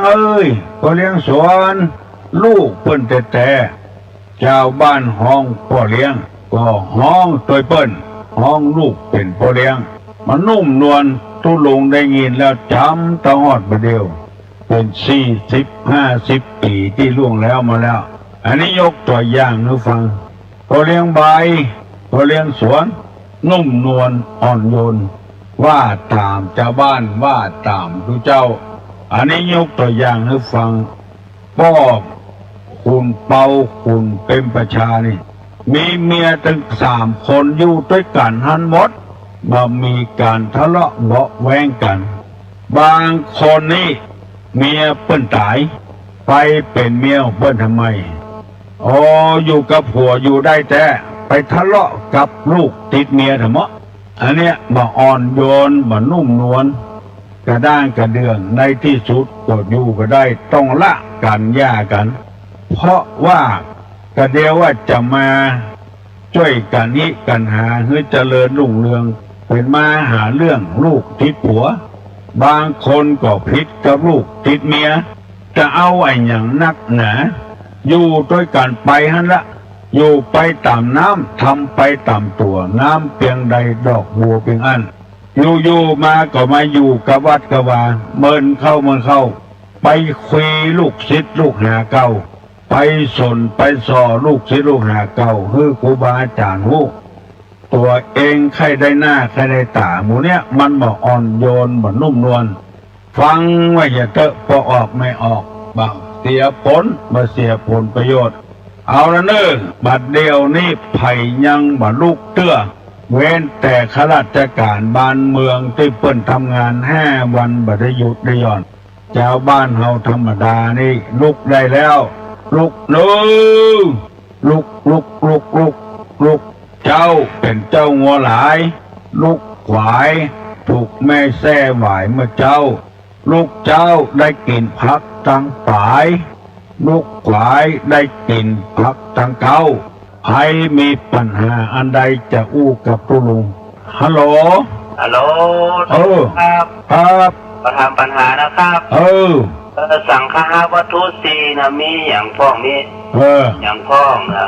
พ่อเลี้ยงสวนลูกเพิ่นแต่เจ้าบ้านห้องพ่อเลี้ยงก็ห้องตัวเปิ้นห้องลูกเป็นพ่อเลี้ยงมันนุ่มนวลทุลงได้ยินแล้วจำตะหอดมาเดียวเป็น40-50 ปีที่ล่วงแล้วมาแล้วอันนี้ยกตัวอย่างให้ฟังพ่อเลี้ยงใบพ่อเลี้ยงสวนนุ่มนวลอ่อนโยนว่าตามชาวบ้านว่าตามทุกเจ้าอันนี้ยกตัวอย่างให้ฟังพ่อคุณเปาคุณเป็นประชานี่มีเมียถึง3 คนอยู่ด้วยกันหันหมดมามีการทะเลาะเบาะแว้งกันบางคนนี่เมียเปิ้นตายไปเป็นเมียของเปิ้นทำไมอยู่กับผัวอยู่ได้แต่ไปทะเลาะกับลูกติดเมียทำไมอันเนี้ยมาอ่อนโยนมานุ่มนวลกระด้างกระเดืองในที่สุดก็อยู่ก็ได้ต้องละกันหย่ากันเพราะว่ากระเดียวว่าจะมาช่วยกันนี้กันหาเพื่อเจริญรุ่งเรืองเป็นมาหาเรื่องลูกติดผัวบางคนก็พิษกับลูกติดเมียจะเอาไอ้อย่างนักหนาอยู่ด้วยกันไปฮั่นละอยู่ไปตามน้ำทำไปตามตัวน้ำเพียงใดดอกบัวเพียงอันอยู่มาก็มาอยู่กับวัดกับวาเมินเข้าไปคุยลูกศิษย์ลูกหาเก่าไปสนไปสอลูกศิษย์ลูกหาเก่าคือครูบาอาจารย์ฮู้ตัวเองใครได้หน้าใครได้ตาหมูเนี้ยมันบ่อ่อนโยนบ่นุ่มนวลฟังว่าอย่าเตอะพอออกไม่ออกบ่เสียผลมาเสียผลประโยชน์เอาละเนอบัดเดียวนี้ไผ่ยังบ่ลูกเตื้อเว้นแต่ข้าราชการบ้านเมืองที่เปิ้นทำงาน5 วันบ่ได้หยุดได้หย่อนชาวบ้านเฮาธรรมดานี่ลุกได้แล้วลุกลุกเจ้าเป็นเจ้างัวหลายลูกขวายถูกแม่แซ่หวายเมื่อเจ้าลูกเจ้าได้กินพักตั้งปลายลูกขวายได้กินพักตั้งเก้าใครมีปัญหาอันใดจะอู้กับตุลุงฮัลโหลครับมาทำปัญหานะครับสั่งค่าวัตถุ4นะมีอย่างพ้องมีอย่างพ้องนะ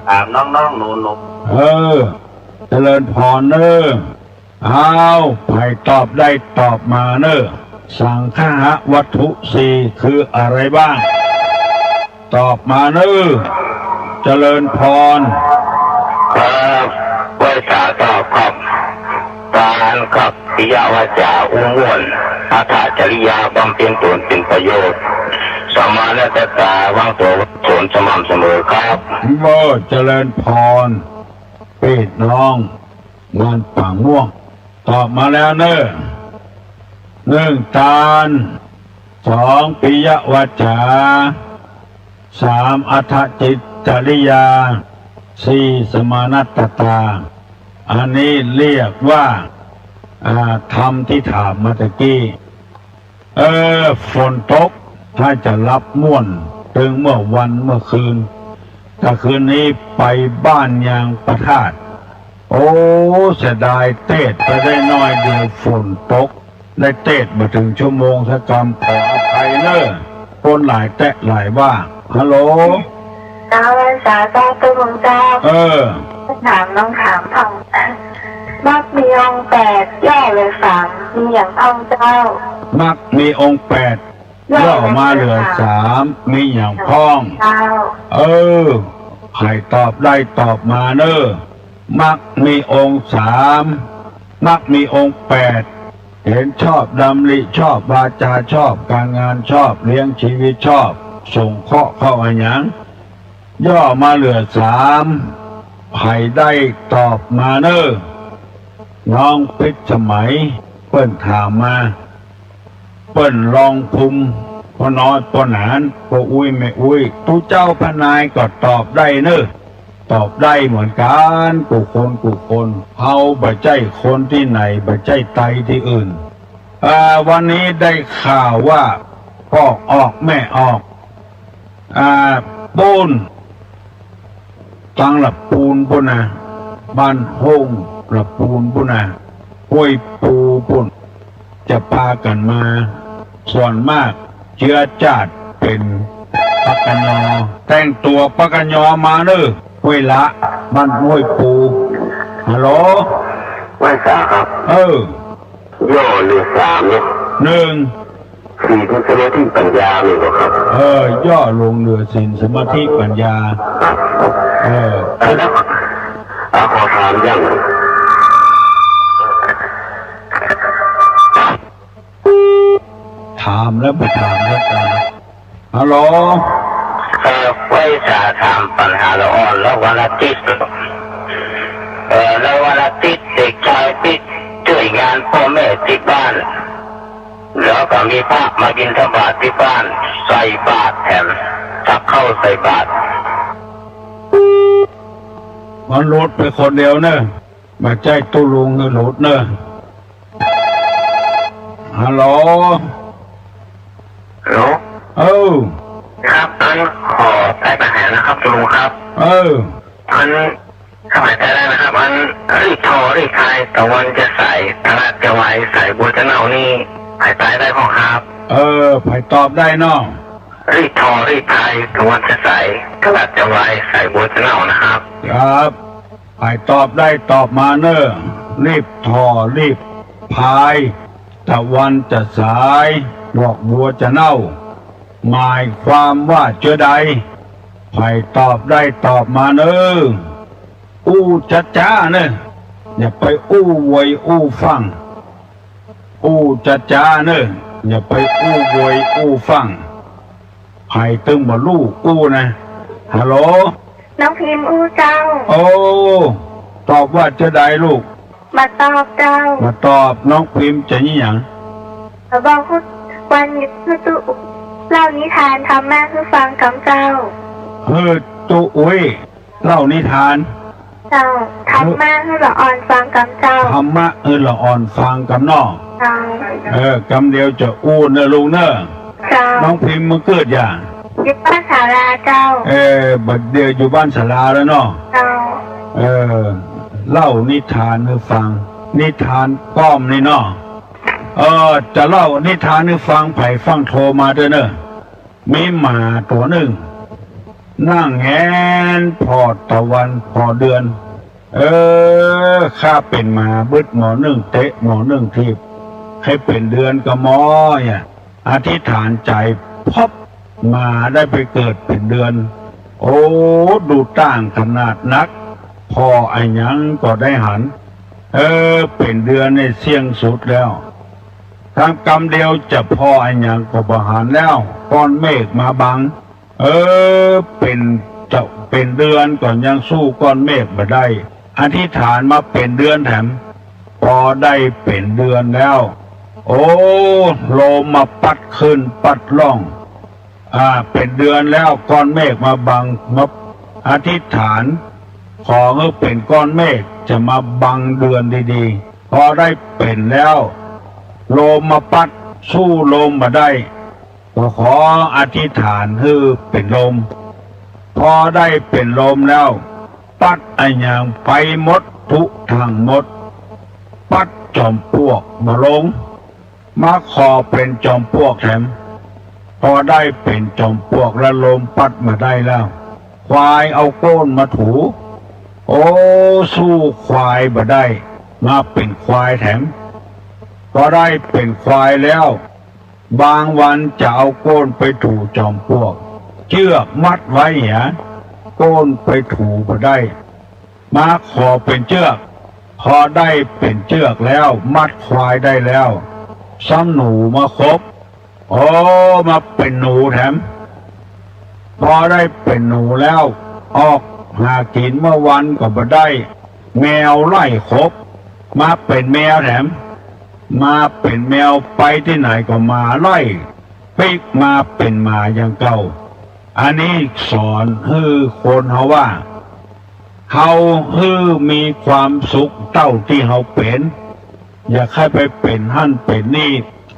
ถามน้องๆหนูเจริญพรเนอเอาให้ตอบได้ตอบมาเนอ สังฆะวัตถุสี่คืออะไรบ้าง ตอบมาเน้อเจริญพรไว้สาตอบครับการกับปิยวาจาอุ้งอ้วนอัตจริยาบำเพ็ญตนเป็นประโยชน์สมาและตตาวางตัวสนสม่ำเสมอครับเจริญพรปิดน้องงานป่าม่วงตอบมาแล้วเนอะ1 ตาล 2 ปิยวาจา 3 อัฏฐจิตจริยา 4 สมานัตตาอันนี้เรียกว่าธรรมที่ถามมาตะกี้ฝนตกถ้าจะรับม่วนถึงเมื่อวันเมื่อคืนถ้าคืนนี้ไปบ้านยางประทาดโอ้เสียดายเตดไปได้น้อยเดียวฝนตกได้เตดมาถึงชั่วโมงสักกรรมขออภัยเนอะคนหลายแตะหลายว่าฮัลโหลน้าวันสาเจ้าตัวของเจ้าถามน้องถามท่องมักมีองค์8ย่อเลย3มีอย่างท่องเจ้ามักมีองค์8ย่อมาเหลือ3มีอย่างพ้องใครตอบได้ตอบมาเนอะมักมีองค์3มักมีองค์8เห็นชอบดำริชอบวาจาชอบการงานชอบเลี้ยงชีวิตชอบส่งเคราะห์เข้าอันยังย่อมาเหลือ3ใครได้ตอบมาเนอะน้องพิษสมัยเปิ้นถามมาเปิ้นลองคุมพอน้อยพอหนานพออุ้ยไม่อุ้ยตู้เจ้าพนายก็ตอบได้เนอะตอบได้เหมือนกันกูคนเอาบ่ใจคนที่ไหนบ่ใจไตที่อื่นวันนี้ได้ข่าวว่าพ่อออกแม่ออกปูนตังหลับปูนปุ่นนะบ้านโฮงหลับปูนปุ่นนะห้วยปูปุ่นจะพากันมาส่วนมากเชื้อชาติเป็นปักกญอแต่งตัวปักกญอมาเนอะห้วยละบ้านห้วยปูฮัลโหลไว้สาครับย่อเหลือ3เนี่ย4เป็นสมาธิปัญญาเลยเหรอครับย่อลงเหลือศีลสมาธิปัญญาแล้วขอถามอย่างถามแล้วไปถามแล้วกันฮัลโหลไว้สาถามปัญหาละอ่อนแล้ววันอาทิตย์แล้ววันอาทิตย์เด็กชายติดช่วยงานพ่อแม่ที่บ้านแล้วก็มีพระมาบิณฑบาตที่บ้านใส่บาตรแถมตักเข้าใส่บาตรมันรถไปคนเดียวเนอะมาใจตู้ลุงเนอะรถเนอะฮัลโหลครับอันขอใส่ปัญหานะครับลุงครับอันสบายใจได้นะครับอันรีบโทรรีบทายตะวันจะใส่ตลาดจะไว้ใส่บัวจะเน่านี่หายตายได้ของครับไผ่ตอบได้เนาะรีบโทรรีบทายตะวันจะใส่ตลาดจะไว้ใส่บัวจะเน่านะครับครับไผ่ตอบได้ตอบมาเนอะรีบโทรรีบพายตะวันจะสายดอกบัวจะเน่าหมายความว่าเจอใดไผ่ตอบได้ตอบมาเนอะจ้าเนอะอย่าไปไวยฟังจ้าเนอะอย่าไปไวยฟังไผ่ตึงบ่ลูกนะฮัลโหลน้องพิมพ์เจ้าตอบว่าเจอใดลูกมาตอบเจ้ามาตอบน้องพิมพ์จะนี่หยังบอกพูดวันนี้คือตู้เล่านิทานทำแม่คือฟังคำเจ้าตู้อุ้ยเล่านิทานเจ้าทำแม่คือละอ่อนฟังคำเจ้าธรรมะละอ่อนฟังคำนอกคำเดียวจะเนอะลุงเนอะน้องพิมพ์มันเกิดอย่างอยู่บ้านศาลาเจ้าบัดเดียวอยู่บ้านศาลาแล้วเนาะเล่านิทานให้ฟังนิทานป้อมนี่เนาะจะเล่านิทานให้ฟังไผ่ฟังโทรมาด้วยเนอะมีหมาตัวหนึ่งนั่งแงนพอตะวันพอเดือนข้าเป็นหมาบึดหมอหนึ่งเตะหมอหนึ่งทีบ ให้เป็นเดือนกระมอเนี่ยอธิษฐานใจพบมาได้ไปเกิดเป็นเดือนโอ้ดูต่างขนาดนักพอไอ้ยังก็ได้หันเป็นเดือนในเสี่ยงสุดแล้วทางกรรมเดียวจะพอไอ้ยังก็บหารแล้วก้อนเมฆมาบังเป็นเดือนก่อนยังสู้ก้อนเมฆมาได้อธิษฐานมาเป็นเดือนแถมพอได้เป็นเดือนแล้วโอ้ลมมาปัดขึ้นปัดล่องเป็นเดือนแล้วก้อนเมฆมาบังมาอธิษฐานขอให้เป็นก้อนเมฆจะมาบังเดือนดีๆพอได้เป็นแล้วลมมาปัดสู้ลมมาได้ก็ขออธิษฐานให้เป็นลมพอได้เป็นลมแล้วปัดไอ้อย่างไปหมดทุกทางหมดปัดจอมปลวกมาลงมาขอเป็นจอมปลวกแถมพอได้เป็นจอมปลวกและลมปัดมาได้แล้วควายเอาโก้นมาถูโอ้สู้ควายมาได้มาเป็นควายแถมพอได้เป็นควายแล้วบางวันจะเอาโก้นไปถูจอมปลวกเชือกมัดไว้เหรอโก้นไปถูมาได้มาขอเป็นเชือกพอได้เป็นเชือกแล้วมัดควายได้แล้วซ้ำหนูมาครบโอ้มาเป็นหนูแถมพอได้เป็นหนูแล้วออกหากินเมื่อวันก็มาได้แมวไล่ครบมาเป็นแมวแถมมาเป็นแมวไปที่ไหนก็มาไล่ปิกมาเป็นหมาอย่างเก่าอันนี้สอนให้คนเขาว่าเขามีความสุขเท่าที่เขาเป็นอย่าให้ไปเป็นหั่นเป็นนี่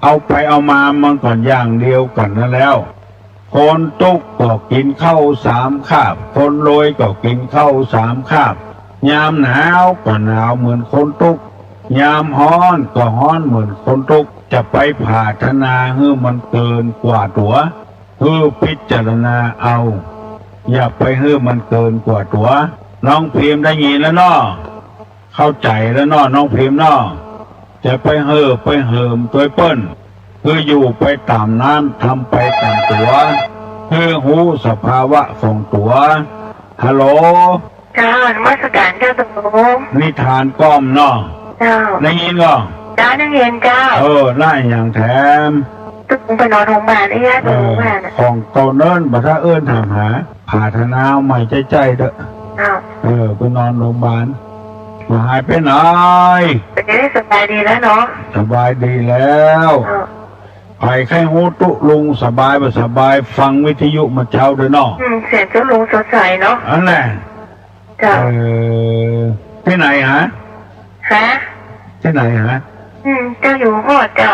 เอาไปเอามามันก่อนอย่างเดียวกันนั่นแล้วคนตุกก็กินข้าว3 คาบคนรวยก็กินข้าว3 คาบยามหนาวก็หนาวเหมือนคนตุกยามฮ้อนก็ฮ้อนเหมือนคนตุกจะไปผ่าธนาให้มันเกินกว่าตัวพิจารณาเอาอย่าไปให้มันเกินกว่าตัวน้องพิมพ์ได้ยินแล้วเนาะเข้าใจแล้วเนาะน้องพิมพ์เนาะจะไปเหิมตัวเปิ้นอยู่ไปตามน้ำทำไปตามตัวหูสภาวะของตัวฮัลโหลจ้านมัสการเจ้าตัวนิทานก้อมเนาะเจ้าได้ยินก็จ้าได้ยินเจ้าไล่อย่างแถมตึงไปนอนโรงพยาบาลได้ยากโรงพยาบาลของเก่าเนิ่นบัดถ้าถามหาผ่าธนาใหม่ใจเด้อไปนอนโรงพยาบาลมาหายไปไหนเป็นได้สบายดีแล้วเนาะสบายดีแล้วไผ่ไข้หูตุลุงสบายบ่สบายฟังวิทยุมาเช้าด้วยเนาะเสียงเจ้าลุงสดใสเนาะอันแหละที่ไหนฮะที่ไหนฮะเจ้าอยู่หอดเจ้า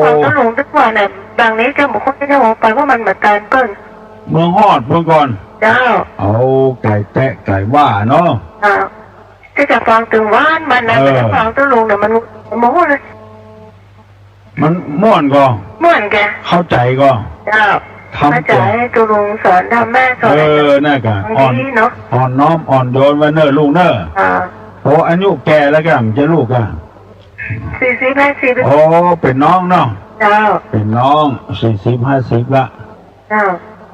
ฟังเจ้าลุงทุกวันน่ะบางนี้เจ้าบุคคลที่เจ้าบอกไปว่ามันเหมือนการเปิ้ลเมืองหอดเมื่อก่อนเจ้าเอาไก่แตะไก่ว่าเนาะจะฟังถึงว่านมันนะแต่ฟังเจ้าลุงเนี่ยมันโม้เลยมันม่วนก็ม่วนแกเข้าใจก็เข้าใจตัวลุงสอนทำแม่สอนน่ากะอ่อนน้อมอ่อนโยนไว้เนอลูกเนอโอ้อายุแก่แล้วกันจะลูกอ่ะ40-50โอ้เป็นน้องเนาะเป็นน้อง40-50ละ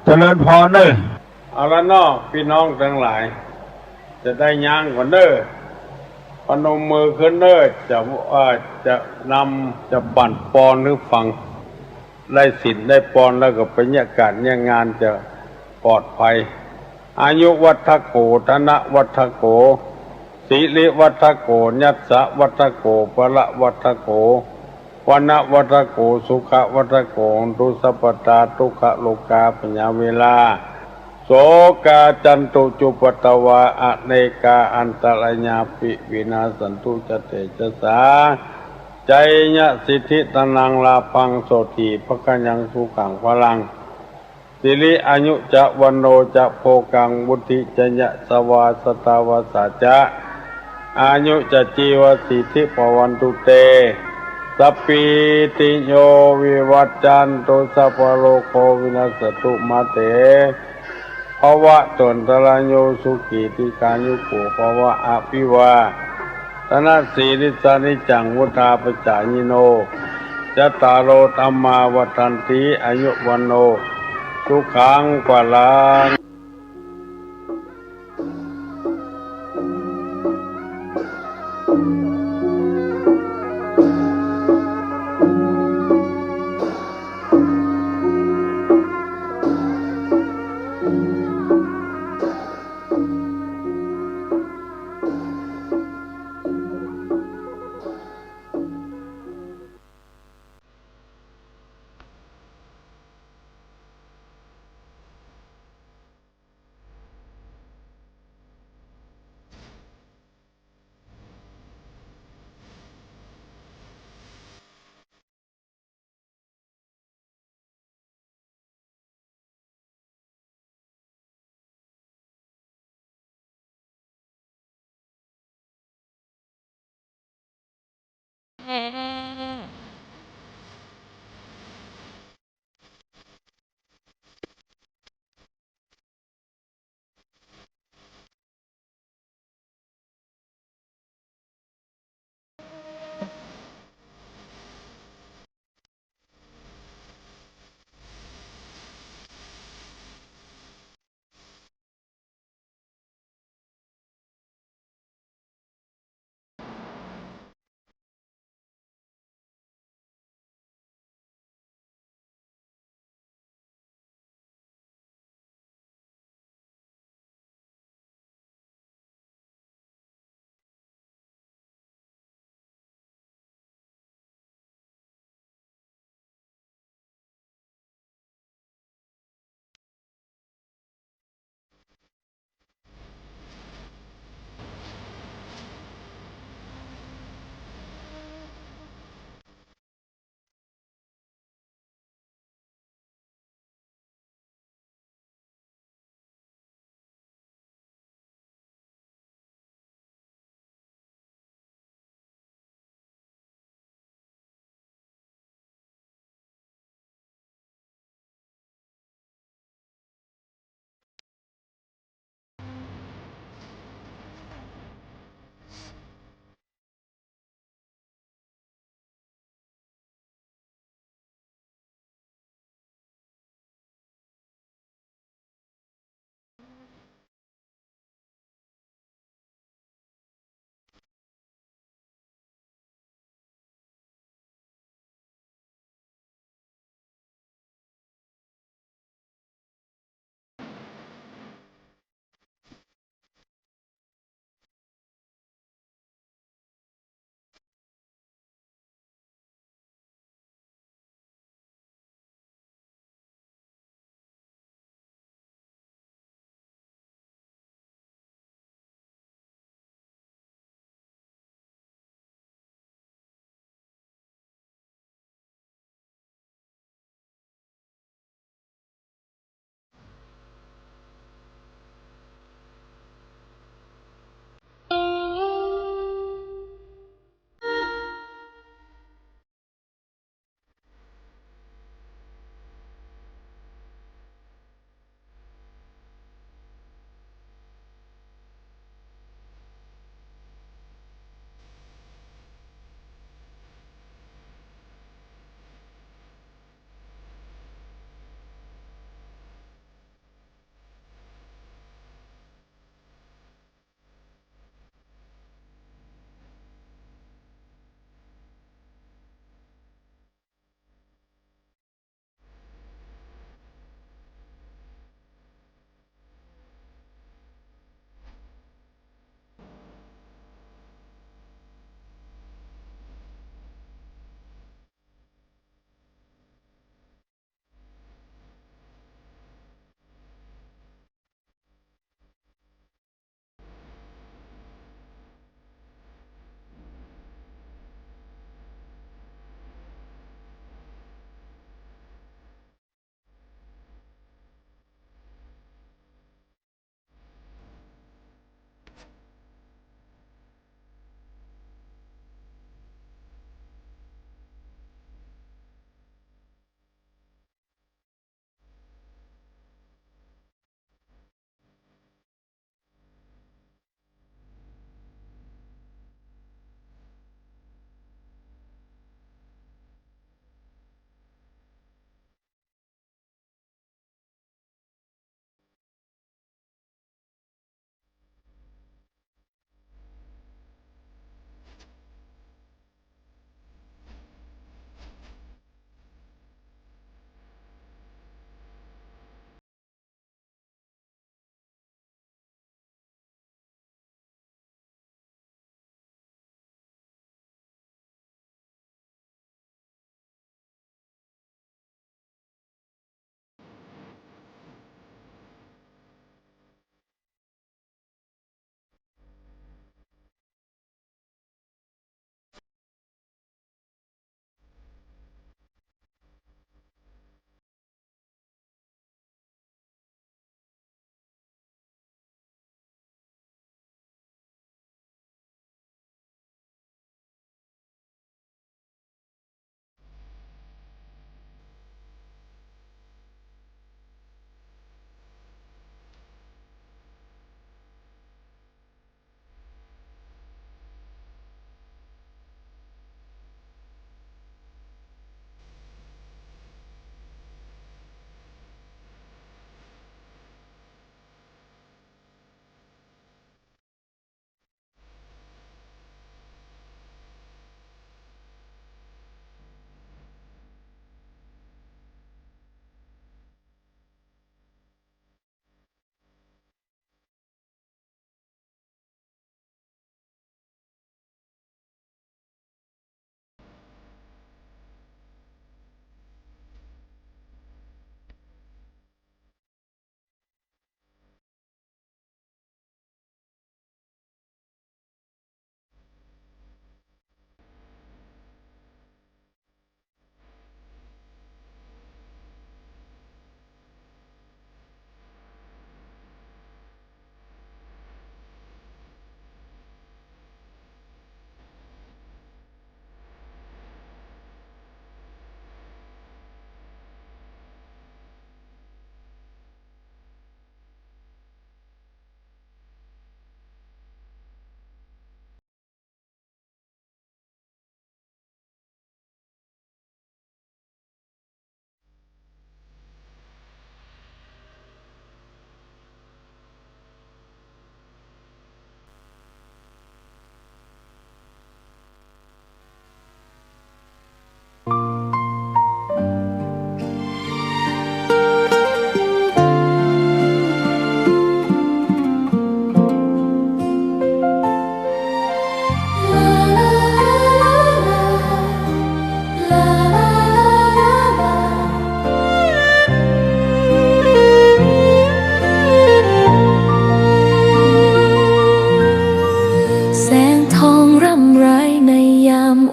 เจริญพรเนอเอาละเนาะพี่น้องทั้งหลายจะได้ย่างก่อนเด้อพนมมือขึ้นเด้อจะปั่นปอนหรือฟังได้ศีลได้ปอนแล้วก็เป็นญาติการญางานจะปลอดภัยอายุวัฏโกธนะวัฏโกสิริวัฏโกยัสสะวัฏโกปละวัฏโกวนะวัฏโกสุขวัฏโกทุสัพพตาทุกขโลกาปัญญาเวลาโสกาจันตุจุปตวาอเนกาอันตรายาปิวินาสันตุจเตจสาใจยะสิทธิตนังลาพังโสติภกัญญังสุขังพลังสิริอายุจะวันโนจะโภกังบุติจยะสวาสตาวาสาจะอายุจะจีวสิทธิปวันตุเตสัพพิติโยวิวัจจันตุสัพพโลกโควินาศตุมาเตภวะตนตระโยสุขีติกายุโกภวะอภิวาตนาสีริสานิจังวุธาปจายิโน จตารโอธรรมาวัฏันติอายุวันโนสุขังปะลัง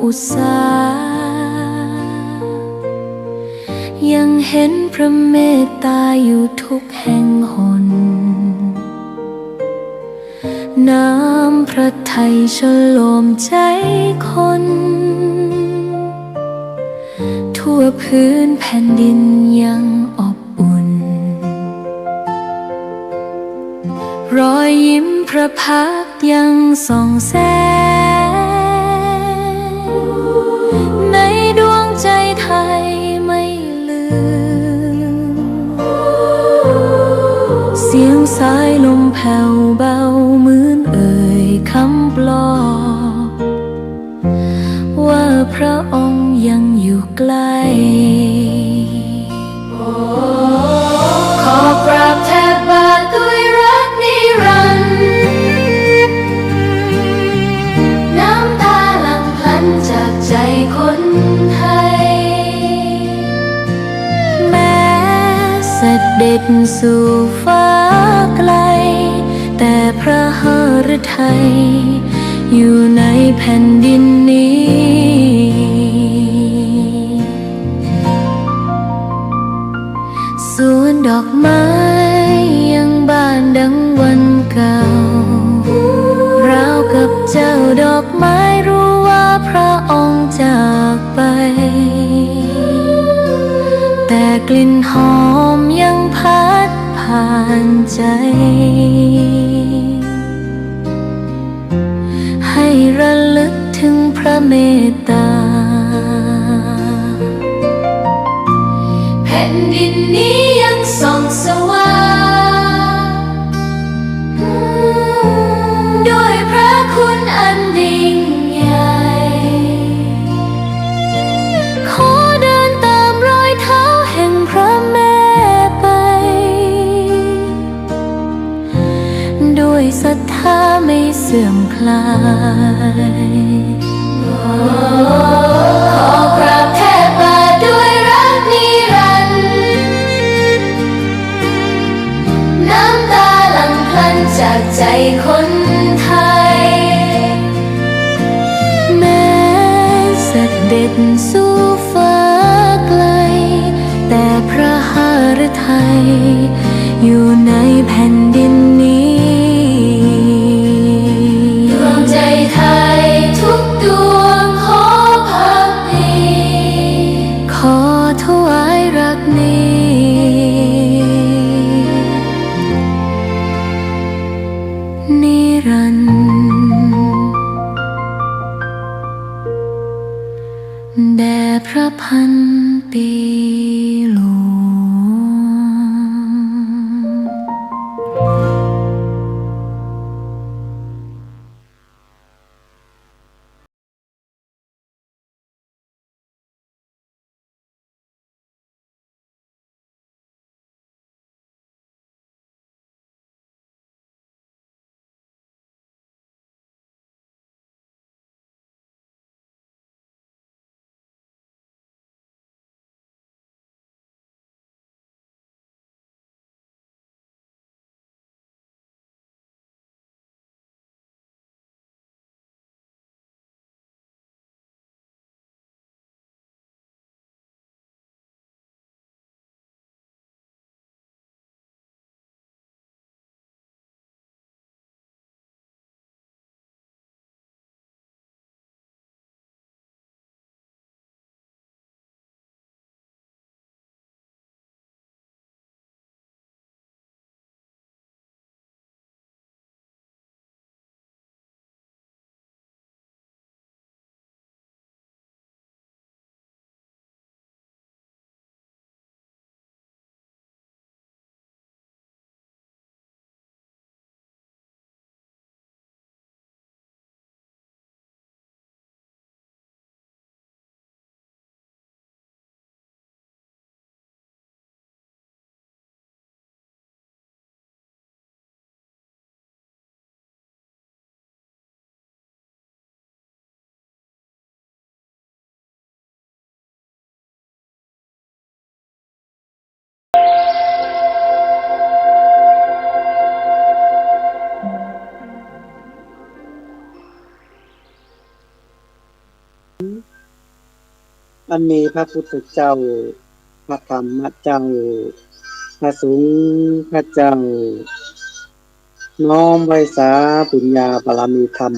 อุตสาห์ยังเห็นพระเมตตาอยู่ทุกแห่งหนน้ำพระทัยฉโลมใจคนทั่วพื้นแผ่นดินยังอบอุ่นรอยยิ้มพระพักตร์ยังส่องแสงในดวงใจไทยไม่ลืมเสียงสายลมแผ่วเบาเหมือนเอ่ยคำปลอบว่าพระองค์ยังอยู่ใกล้ขอกราบแทบบาทด้วยรักนิรันดร์น้ำตาหลั่งพลันจากใจคนไทยแม้เสด็จสู่ฟ้าไกลแต่พระหฤทัยอยู่ในแผ่นดินนี้สวนดอกไม้ยังบานดังวันเก่าราวกับเจ้าดอกไม้รู้ว่าพระองค์จากไปแต่กลิ่นหอมยังพัดผ่านใจให้ระลึกถึงพระเมตตาแผ่นดินนี้ยังส่องสว่างด้วยพระคุณอันยิ่งใหญ่ขอเดินตามรอยเท้าแห่งพระแม่ไปด้วยศรัทธาไม่เสื่อมคลายขอกราบแทบบาทด้วยรักนิรันดร์น้ำตาหลั่งพลันจากใจคนไทยแม้เสด็จสู่ฟ้าไกลแต่พระหฤทัยอยู่ในแผ่นดินนี้ดวงใจไทยทุกดวงขอพักดีขอถวายรักนี้นิรันดร์แด่พระพันปีหลวง อันมีพระพุทธเจ้าพระธรรมเจ้าพระสงฆ์พระเจ้าน้อมไว้สาปุญญาบารมีธรรม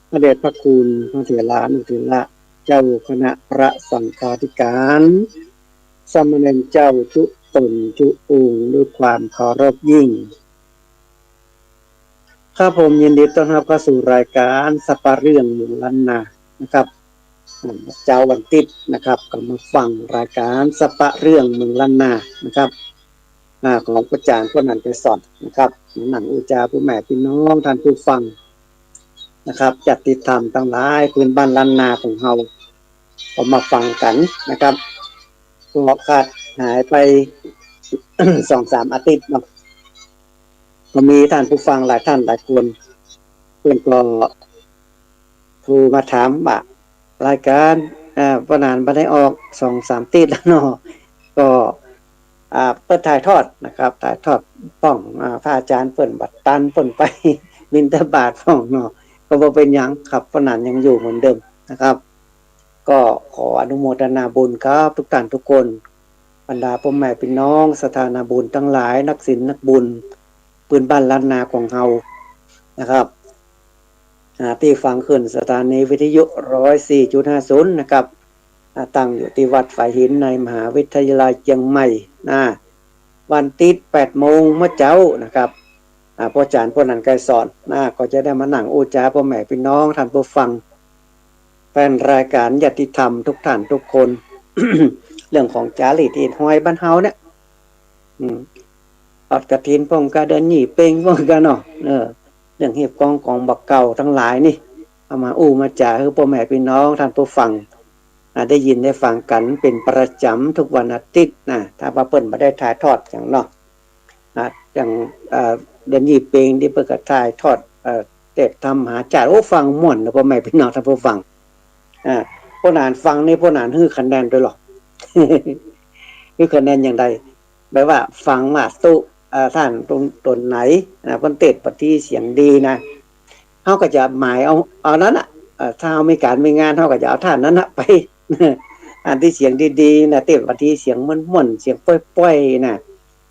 พระเดชพระคุณพระเถรานุเถระเจ้าคณะพระสังฆาธิการสามเณรเจ้าทุกตนทุกองค์ด้วยความเคารพยิ่งข้าผมยินดีต้อนรับเข้าสู่รายการสัปเรื่องเมืองล้านนานะครับเจ้าวันติดนะครับก็มาฟังรายการสัปเรื่องเมืองล้านนานะครับของอาจารย์พนันไปสอนนะครับหนังอุจาผู้แม่พี่น้องท่านผู้ฟังนะครับจัดติดธรรมตั้งหลายพื้นบ้านล้านนาของเราก็มาฟังกันนะครับก็ขาดหายไป 2-3 อาทิตย์เนาะก็มีท่านผู้ฟังหลายท่านหลายคนเพื่อนก็โทรมาถามว่ารายการพนานมาได้ออก 2-3 อาทิตย์แล้วเนาะก็เปิดถ่ายทอดนะครับถ่ายทอดป้องพระอาจารย์เปิ่นบัดตันเปิ่นไป บิณฑบาตป้องเนาะก็บ่เป็นหยังครับพนานยังอยู่เหมือนเดิมนะครับก็ขออนุโมทนาบุญครับทุกท่านทุกคนบรรดาพ่อแม่พี่น้องสถานาบุญทั้งหลายนักศีลนักบุญปืนบ้านล้านนาของเฮานะครับที่ฟังขึ้นสถานีวิทยุ 104.50 นะครับตั้งอยู่ที่วัดฝ่ายหินในมหาวิทยาลัยเชียงใหม่วันติด 8 โมงเมื่อเช้านะครับพ่ออาจารย์พ่อนันไกรสอนก็จะได้มานั่งอุจาพ่อแม่พี่น้องท่านผู้ฟังแฟนรายการญาติธรรมทุกท่านทุกคน เรื่องของจารีตที่ห้อยบ้านเฮาเนี่ยอดกระถินป้องกระเดินหนีเป่งป้องกันเนาะเรื่องเหีบกองของบักเก่าทั้งหลายนี่เอามามาจ่าให้พ่อแม่พี่น้องท่านผู้ฟังได้ยินได้ฟังกันเป็นประจำทุกวันอาทิตย์ถ้าว่าเปิ้นมาได้ถ่ายทอดอย่างเนาะอย่างเดินหนีเป่งที่เปิ้นก็ถ่ายทอดเทศธรรมหาจารย์ฟังม่วนนะพ่อแม่พี่น้องท่านผู้ฟังผู้นานฟังนี่ผู้นานฮื้อคะแนนด้วยหรอ ฮื้อคะแนนอย่างใดแปลว่าฟังว่าตุท่านตรงตนไหนเพิ่นเทศน์ปฏิเสียงดีนะเฮาก็จะหมายเอานั้นถ้าเฮามีการมีงานเฮาก็จะเอาท่านนั้นไป อันที่เสียงดีๆนะเทศน์ปฏิเสียงม่วนๆเสียงป้อยๆนะ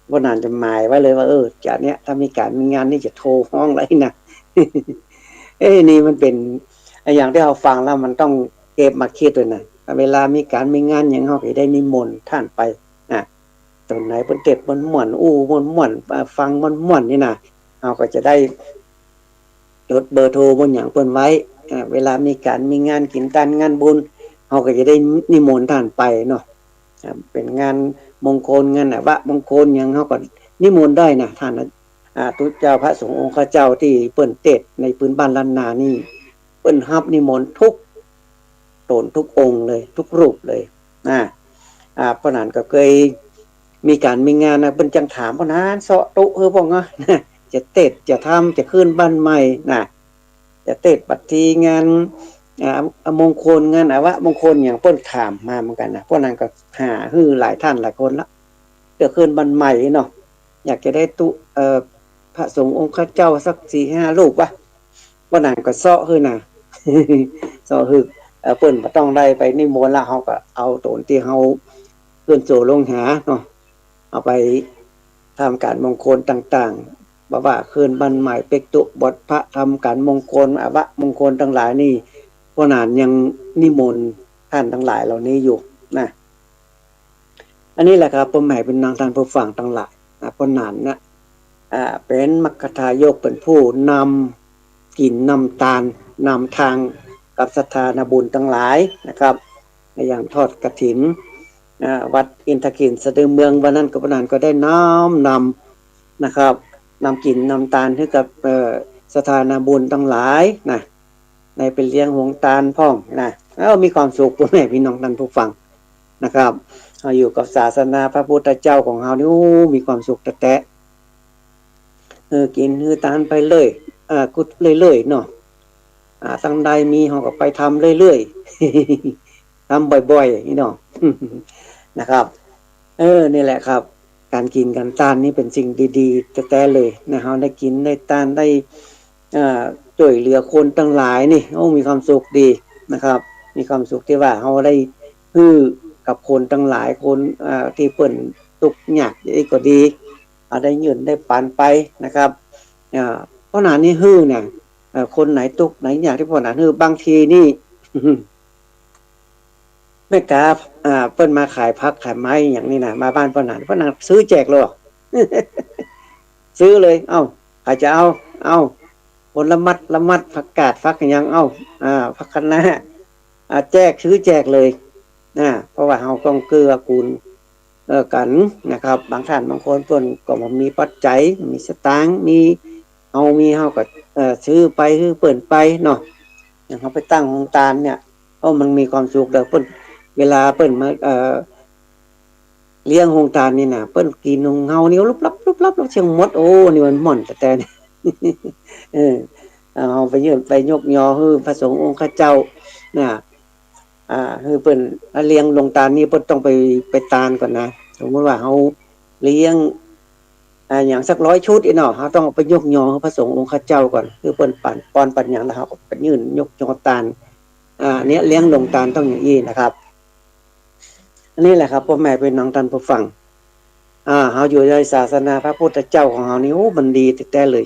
ผู้นานจะหมายไว้เลยว่าจากเนี้ยถ้ามีการมีงานนี่จะโทรห้องไรนะ นี่มันเป็นอย่างที่เราฟังแล้วมันต้องเก็บมาคิดด้วยนะเวลามีการมีงานอย่างเฮาก็ได้นิมนต์ท่านไปตรงไหนเพิ่นเทศน์ม่วนม่วนฟังม่วนนี่นะเฮาก็จะได้จดเบอร์โทรบนหยังเพิ่นไว้เวลามีการมีงานกินการงานบุญเฮาก็จะได้นิมนต์ท่านไปเนาะเป็นงานมงคลงานวะมงคลหยังเฮาก็นิมนต์ได้นะท่านทุกเจ้าพระสงฆ์องค์เจ้าที่เปิ้นเทศน์ในพื้นบ้านล้านนานี่เปิ้นรับนิมนต์ทุกตนทุกองค์เลยทุกรูปเลยเพราะนั้นก็เคยมีการมีงานเพิ่นจังถามเพราะนั้นเสาะตุพ่องจะเทศน์จะทำจะขึ้นบ้านใหม่จะเทศน์ปฏิงานมงคลงานวะมงคลอย่างเปิ้นถามมาเหมือนกันนะเพราะนั้นก็หาฮื้อหลายท่านหลายคนละเดี๋ยวขึ้นบ้านใหม่เนาะอยากจะได้ตุพระสงฆ์องค์เจ้าสัก 4-5 รูปวะเพราะนั้นก็เสาะฮื้อเสาะฮื้อเปิ้นบ่ต้องได้ไปนิมนต์ละเฮาก็เอาตนที่เฮาเพิ่นโจลงหาเนาะเอาไปทำการมงคลต่างๆบ่ว่าคืนบ้านใหม่เป็กตุบทพระทำการมงคลอวะมงคลทั้งหลายนี่เพราะนั้นยังนิมนต์ท่านทั้งหลายเหล่านี้อยู่นะอันนี้แหละครับพ่อแม่เป็นนางท่านผู้ฟังทั้งหลายเพราะนั้นนะเป็นมรรคทายกเป็นผู้นำกินนำตาลนำทางกับสถานบุญทั้งหลายนะครับในอย่างทอดกฐินวัดอินทกินสะดือเมืองวันนั้นกับวันนั้นก็ได้น้อมนำนะครับนำกินนำตาลให้กับสถานบุญทั้งหลายนะในเป็นเลี้ยงหงตาลพ่องนะแล้วมีความสุขพ่อแม่พี่น้องท่านผู้ฟังนะครับเราอยู่กับศาสนาพระพุทธเจ้าของเรานี่มีความสุขแท้กินฮือตาลไปเลยกุดเรื่อยๆเนาะสังใดมีเฮาก็ไปทำเรื่อยๆ ทำบ่อยๆนี่เนาะ นะครับนี่แหละครับการกินกันตาลนี่เป็นสิ่งดีๆแท้ๆเลยนะเฮาได้กินได้ตาลได้ช่วยเหลือคนทั้งหลายนี่มีความสุขดีนะครับ มีความสุขที่ว่าเราได้ฮื้อกับคนทั้งหลายคนที่เปิ่นทุกข์ยากได้ก็ดีได้ยืนได้ปานไปนะครับเพราะหนานี้ฮื้อเนี่ยคนไหนทุกข์ไหนยากที่เพราะหนาฮื้อบางทีนี่ แม่กาเปิ้นมาขายผักขายไม้อย่างนี้นะมาบ้านพ่อหนานพ่อหนานซื้อแจกเลย ซื้อเลยเอ้าใครจะเอาผลละมัดผักกาดฟักยังผักคะน้าแจกซื้อแจกเลยเพราะว่าเฮาต้องเกื้อกูลกันนะครับบางท่านบางคนเพิ่นก็บ่มีปัจจัยมีสตางค์มีเฮาก็ซื้อไปคือเปิ้นไปเนาะอย่างเฮาไปตั้งโรงทานเนี่ยมันมีความสุขเด้อเปิ้นเวลาเปิ้นมาเลี้ยงโรงทานนี่น่ะเปิ้นกินของเฮานี่ลุบลับแล้วเชียงหมดโอ้นี่มันม่อนแต่นี่ เอาไปยืนไปยกยอฮือพระสงฆ์องค์ข้าเจ้าน่ะคือเปิ้นเลี้ยงโรงทานนี่เปิ้นต้องไปตานก่อนนะสมมุติว่าเฮาเลี้ยงอย่างสัก100ชุดอีเนาะเฮาต้องไปยกยอพระสงฆ์องค์ข้าเจ้าก่อนคือเปิ้นป้อนปัญญาแล้วเฮาก็ไปยืนยกยอตานเนี่ยเลี้ยงโรงทานต้องอย่างนี้นะครับอันนี้แหละครับพ่อแม่เป็นน้องท่านผู้ฟังเฮาอยู่ในศาสนาพระพุทธเจ้าของเฮานี่โอ้มันดีแท้ๆเลย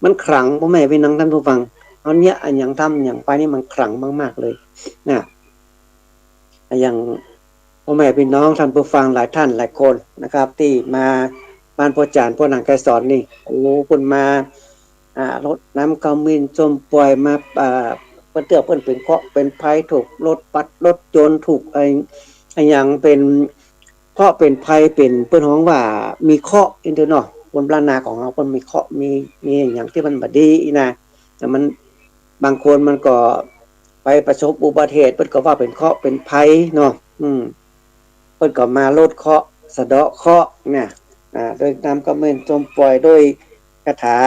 มันขลังพ่อแม่เป็นน้องท่านผู้ฟังเฮาเนี่ยอันอย่างทำอย่างไปนี่มันขลังมากๆเลยนะอย่างพ่อแม่พี่น้องท่านผู้ฟังหลายท่านหลายคนนะครับที่มาบ้านพ่อจานพ่อนางไกรสอนนี่โอ้เพิ่นมารถน้ำกำมินจมปล่อยมาเพิ่นเตือเพิ่นเป็นเคราะห์เป็นภัยถูกรถปัดรถจนถูกอย่างเป็นเพราะเป็นภัยเป็นเพิ่นฮ้องว่ามีเคราะห์อินเตอร์เนาะบนบ้านนาของเราเพิ่นมีเคราะห์มีอย่างที่มันบ่ดีนะแต่มันบางคนมันก็ไปประสบอุบัติเหตุเพิ่นก็ว่าเป็นเคราะห์เป็นภัยเนาะเพิ่นก็มาลดเคราะห์สะเดาะเคราะห์เนี่ยโดยนำกำเนิดจมปล่อยโดยคาถา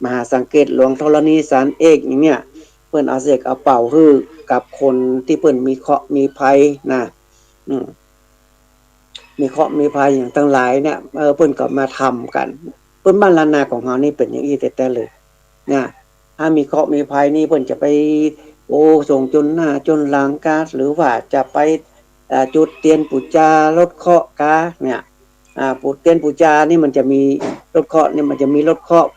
มหาสังเกตหลวงธรณีสารเอกอย่างเนี้ยเพิ่นเอาเสกเอาเป่าฮื้อกับคนที่เพิ่นมีเคราะห์มีภัยนะมีเคราะห์มีภัยอย่างทั้งหลายเนี่ยเพิ่นก็มาทำกันเพิ่นบ้านล้านนาของเฮานี่เป็นอย่างนี้แต่เลยนะถ้ามีเคราะห์มีภัยนี่เพิ่นจะไปส่งจนหน้าจนหลังกาหรือว่าจะไปจุดเทียนปูจาลดเคราะห์กาเนี่ยปูเทียนปูจานี่มันจะมีลดเคราะห์เนี่ยมันจะมีลดเคราะห์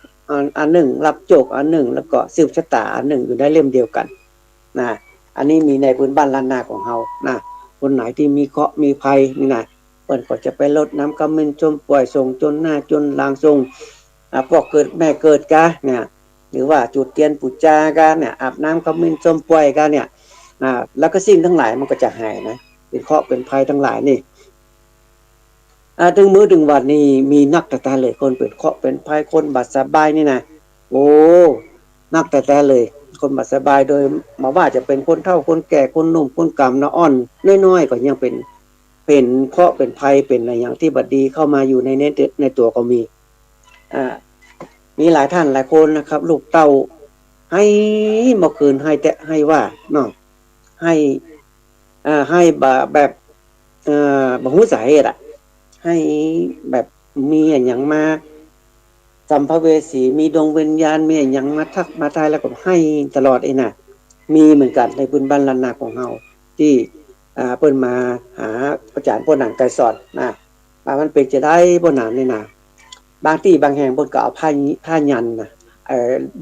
อันหนึ่งรับโจกอันหนึ่งแล้วก็สืบชะตาอันหนึ่งอยู่ในเล่มเดียวกันนะอันนี้มีในพื้นบ้านล้านนาของเฮานะคนไหนที่มีเคราะห์มีภัยนี่นะเพิ่นก็จะไปลดน้ำกำมินจมปล่อยส่งจนหน้าจนหลังส่งพวกเกิดแม่เกิดกะเนี่ยหรือว่าจุดเทียนปูจากะเนี่ยอาบน้ำกำมินจมปล่อยกะเนี่ยแล้วก็สิ่งทั้งหลายมันก็จะหายนะเป็นเคราะห์เป็นภัยทั้งหลายนี่ถึงมื้อถึงวันนี้มีนักแต่เลยคนเป็นเคราะห์เป็นภัยคนบาดสบายนี่นะโอ้นักแต่เลยคนบาดสบายโดยมาว่าจะเป็นคนเฒ่าคนแก่คนหนุ่มคนกำอ่อนน้อยๆก็ยังเป็นเคราะห์เป็นภัยเป็นอะไรอย่างที่บัดดีเข้ามาอยู่ในตัวก็มีหลายท่านหลายคนนะครับลูกเต้าให้เมื่อคืนให้ว่าเนาะให้แบบบ่ฮู้สาเหตุให้แบบมีอย่างมาสัมภเวสีมีดวงวิญญาณมีอย่างมาทักมาทายแล้วก็ให้ตลอดน่ะมีเหมือนกันในพื้นบ้านล้านนาของเฮาที่เพิ่นมาหาอาจารย์พ่อหนังไกรสอนนะว่ามันเป็นจะได้บ่หนังนี่นะบางที่บางแห่งเพิ่นก็เอาผ้ายันนะ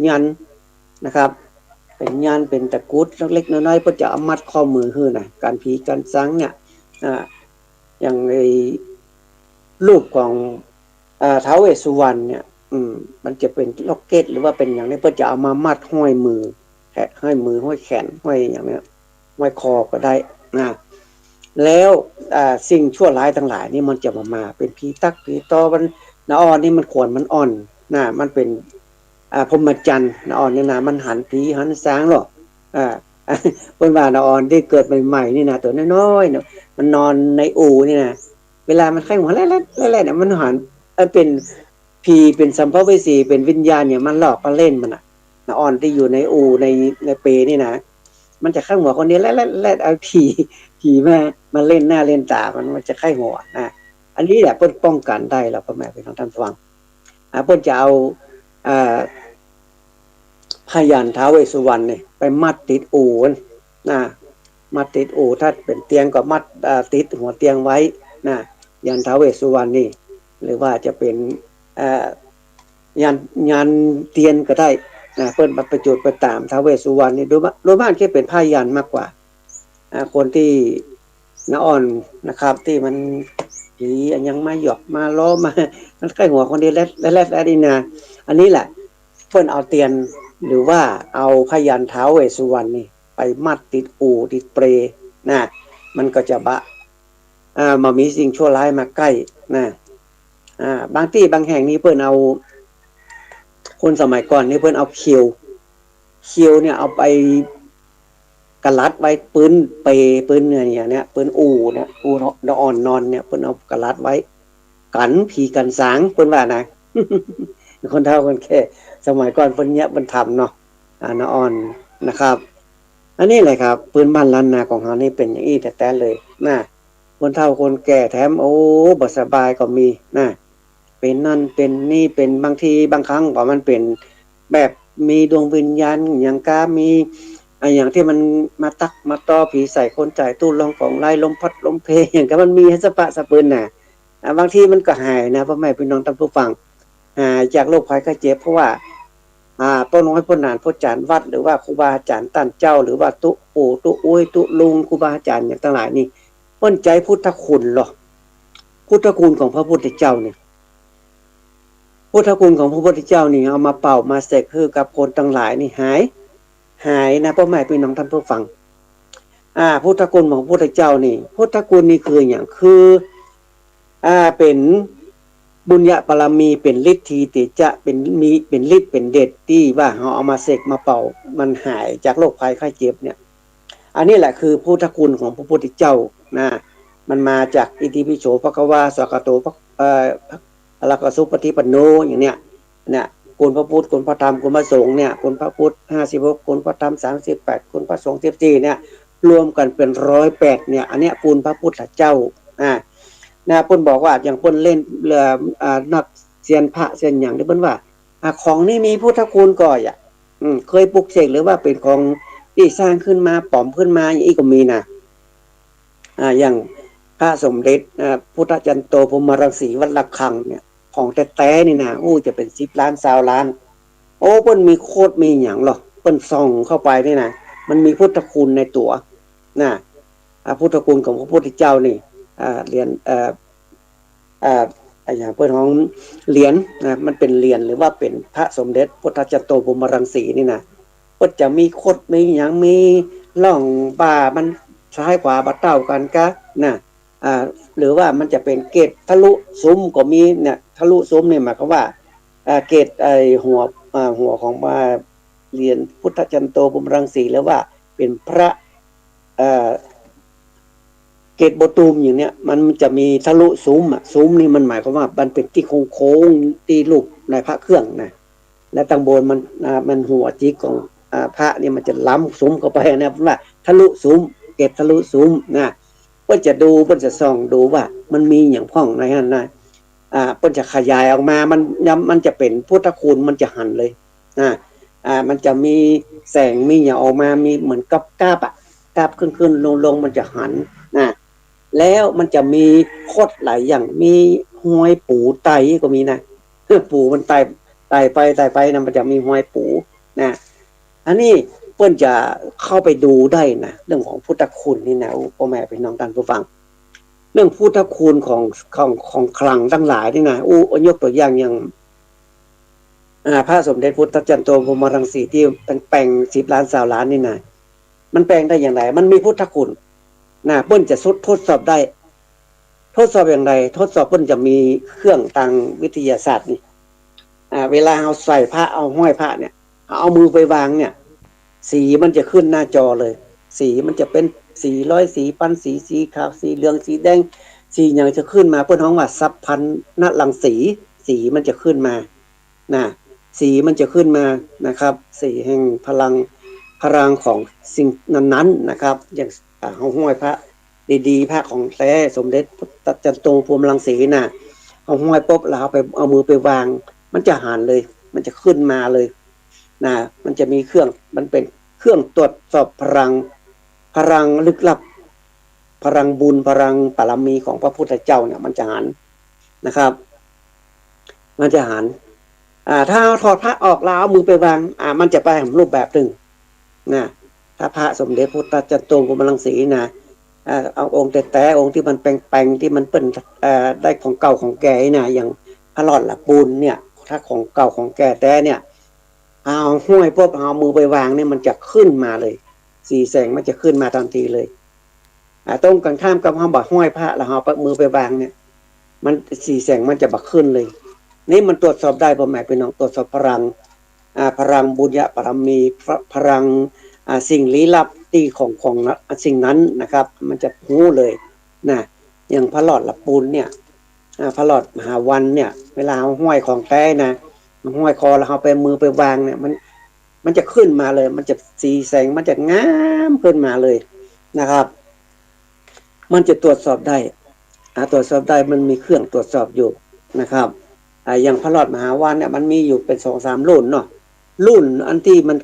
ยันนะครับเป็นยันเป็นตะกุดเล็กๆน้อยๆเพิ่นจะเอามัดข้อมือฮื้อนะการผีการซังเนี่ยอย่างในรูปของท้าวเวสสุวรรณเนี่ยมันจะเป็นล็อกเก็ตหรือว่าเป็นอย่างนี้เพิ่นจะเอามามัดห้อยมือห้อยมือห้อยแขนห้อยอย่างนี้ห้อยคอก็ได้นะแล้วสิ่งชั่วร้ายทั้งหลายนี่มันจะมาเป็นผีตักผีตอมันนะอ่อนนี่มันขวนมันอ่อนนะมันเป็นพรหมจรรย์นะอ่อนนี่นะมันหันผีหันสางหรอกเพิ่นว่านะอ่อนที่เกิดใหม่ๆนี่นะตัวน้อยๆเนี่ยมันนอนในอู่นี่นะเวลามันไข้หัวแล่ๆเนี่ยมันหันเป็นผีเป็นสัมภเวสีเป็นวิญญาณเนี่ยมันหลอกมาเล่นมันนะอ่อนที่อยู่ในอู่ในเปนี่นะมันจะไข้หัวคนนี้แล่ๆเอาผีมาเล่นหน้าเล่นตามันจะไข้หัวนะอันนี้แหละเพิ่นป้องกันได้แล้วพ่อแม่พี่น้องท่านฟังเพิ่นจะเอาพยัญท้าวเวสสุวรรณเนี่ยไปมัดติดอู่ นะมัดติดอู่ถ้าเป็นเตียงก็มัดติดหัวเตียงไว้นะยันท้าวเวสสุวรรณนี่หรือว่าจะเป็นยันเตียนก็ได้นะเพิ่นมาประจุดไปตามท้าวเวสสุวรรณนี่โดยบ้านแค่เป็นผ้ายันมากกว่าคนที่น้าอ่อนนะครับที่มันผียังมาหยอกมาล้อมาใกล้หัวคนนี้แล้วนี่นะอันนี้แหละเพิ่นเอาเตียนหรือว่าเอาพยัญท้าวเวสสุวรรณนี่ไปมัดติดอู่ติดเปรนะมันก็จะมามีสิ่งชั่วร้ายมาใกล้นะบางที่บางแห่งนี้เพิ่นเอาคนสมัยก่อนนี่เพิ่นเอาเขียวเนี่ยเอาไปกระลัดไว้ปืนเนี่ยปืนอู่เนี่ยอู่นอนนอนเนี่ยเพิ่นเอากระลัดไว้กันผีกันสางเพิ่นว่านะ คนเฒ่าคนแก่สมัยก่อนเพิ่นเนี่ยเพิ่นทำเนาะนอนนะครับอันนี้แหละครับปืนบ้านล้านนาของเฮานี่เป็นอย่างนี้แต่เลยนะคนเฒ่าคนแก่แถมโอ้บ่สบายก็มีนะเป็นนั่นเป็นนี่เป็นบางทีบางครั้งว่ามันเป็นแบบมีดวงวิญญาณอย่างกามีอย่างที่มันมาตักมาต่อผีใส่คนจ่ายตู้ลองของไล่ลมพัดลมเพอย่างก็มันมีให้สปะสะปืนน่ะบางทีมันก็หายนะพ่อแม่พี่น้องท่านผู้ฟังจากโรคภัยไข้เจ็บเพราะว่าป้าน้อยพ่อหนานพ่อจานวัดหรือว่าครูบาอาจารย์ตั้นเจ้าหรือว่าตุปู่ตุอุ้ยตุลุงครูบาอาจารย์อย่างทั้งหลายนี่เพิ่นใจพุทธคุณหรอพุทธคุณของพระพุทธเจ้าเนี่ยพุทธคุณของพระพุทธเจ้านี่เอามาเป่ามาเสกคือกับคนทั้งหลายนี่หายนะพ่อแม่พี่น้องท่านผู้ฟังพุทธคุณของพระพุทธเจ้านี่พุทธคุณนี่คืออย่างคือเป็นบุญญาบารมีเป็นฤทธิติจะเป็นฤทธิ์เป็นเดชที่ว่าเราเอามาเสกมาเป่ามันหายจากโรคภัยไข้เจ็บเนี่ยอันนี้แหละคือพุทธคุณของพระพุทธเจ้านะมันมาจากอิติปิโสภควาสวากาโตอรหังสุปฏิปันโนอย่างเนี้ยคุณพระพุทธคุณพระธรรมคุณพระสงฆ์เนี่ยคุณพระพุทธ56คุณพระธรรม38คุณพระสงฆ์14เนี่ยรวมกันเป็น108เนี่ยอันเนี้ยคุณพระพุทธเจ้านะเพิ่นบอกว่าอย่างเพิ่นเล่นนักเซียนพระเซียนอย่างที่เพิ่นว่าของนี่มีพุทธคุณก่อยเคยปลุกเสกหรือว่าเป็นของที่สร้างขึ้นมาปลอมขึ้นมาอย่างนี้ก็มีนะอย่างพระสมเด็จพุทธจันโตพรหมรังสีวัดระฆังเนี่ยของแท้ๆนี่นะจะเป็น10 ล้าน20 ล้านโอ้เพิ่นมีโคตรมีหยังหรอเพิ่นส่องเข้าไปนี่นะมันมีพุทธคุณในตัวนะพุทธคุณของพระพุทธเจ้านี่เหรียญอย่างเพื่อนของเหรียญมันเป็นเหรียญหรือว่าเป็นพระสมเด็จพุทธจันโตพรหมรังสีนี่นะก็จะมีโคตรมีอย่างมีล่องบ่ามันซ้ายขวาบัดเต้ากันก็นะหรือว่ามันจะเป็นเกตทะลุซุ้มก็มีเนี่ยทะลุซุ้มเนี่ยหมายความว่าเกตหัวของเหรียญพุทธจันโตพรหมรังสีหรือว่าเป็นพระเกตโบตูมอย่างเนี้ยมันจะมีทะลุซุ้มนี่มันหมายความว่ามันเป็นที่โค้งที่รูปในพระเครื่องนะและตังบนมันหัวจิกของพระนี่มันจะล้ำซุ้มเข้าไปนะเพราะว่าทะลุซุ้มเกตทะลุซุ้มนะเพิ่นจะดูเพิ่นจะส่องดูว่ามันมีอย่างพ่องในนั้นนะเพิ่นจะขยายออกมามันจะเป็นพุทธคุณมันจะหันเลยมันจะมีแสงมีอย่างออกมามีเหมือนกับกาบขึ้นลงมันจะหันนะแล้วมันจะมีโคตรหลายอย่างมีห้อยปูไตก็มีนะปูมันไตไปนะมันจะมีห้อยปูนะอันนี้เพิ่นจะเข้าไปดูได้นะเรื่องของพุทธคุณนี่นะพ่อแม่พี่น้องท่านผู้ฟังเรื่องพุทธคุณของคลังทั้งหลายนี่นะยกตัวอย่างพระสมเด็จพุทธจันโตพรหมรังสีที่แปลง10 ล้าน20 ล้านนี่นะมันแปลงได้อย่างไรมันมีพุทธคุณนะเพิ่นจะทดสอบได้ทดสอบอย่างไรทดสอบเพิ่นจะมีเครื่องทางวิทยาศาสตร์นี่เวลาเอาใส่พระเอาห้อยพระเนี่ยเอามือไปวางเนี่ยสีมันจะขึ้นหน้าจอเลยสีมันจะเป็น400 สีปันสีขาวสีเหลืองสีแดงสีอย่างจะขึ้นมาเพิ่นฮ้องว่าสัพพันนรังสีมันจะขึ้นมานะสีมันจะขึ้นมานะครับสีแห่งพลังของสิ่งนั้นๆนะครับอย่างห้อยพระดีๆพระของแท้สมเด็จพุทธจันโตพรหมรังสีน่ะเอาห้อยปุ๊บแล้วเอามือไปวางมันจะหันเลยมันจะขึ้นมาเลยนะมันจะมีเครื่องมันเป็นเครื่องตรวจสอบพลัง พลังลึกลับพลังบุญพลังบารมีของพระพุทธเจ้าเนี่ยมันจะหันนะครับ มันจะหันถ้าถอดพระออกแล้วเอามือไปวางมันจะไปรูปแบบหนึ่งนะถ้าพระสมเด็จพุทธจตุกรมรังสีนะเอาองค์แต่องค์ที่มันแปลงที่มันเป็นได้ของเก่าของแก่นะอย่างพระหลอดละปูนเนี่ยถ้าของเก่าของแก่แต่เนี่ยเอาห้วยพวกเอามือไปวางเนี่ยมันจะขึ้นมาเลยสีแสงมันจะขึ้นมาทันทีเลยตรงกันข้ามกับห้องบ่ห้อยพระแล้วเอามือไปวางเนี่ยมันสีแสงมันจะบักขึ้นเลยนี่มันตรวจสอบได้พ่อแม่พี่น้องตรวจสอบพลังบุญญาบารมีพลังสิ่งลี้ลับที่ของสิ่งนั้นนะครับ มันจะรู้เลยนะอย่างพระหลอดละปูนเนี่ยพระหลอดมหาวันเนี่ยเวลาเอาห้อยของแท้นะมันห้อยคอแล้วเอาไปมือไปวางเนี่ยมันจะขึ้นมาเลย มันจะสีแสงมันจะงามขึ้นมาเลยนะครับ มันจะตรวจสอบได้ตรวจสอบได้มันมีเครื่องตรวจสอบอยู่นะครับอย่างพระหลอดมหาวันเนี่ยมันมีอยู่เป็น2-3รุ่นเนาะรุ่นอันที่มัน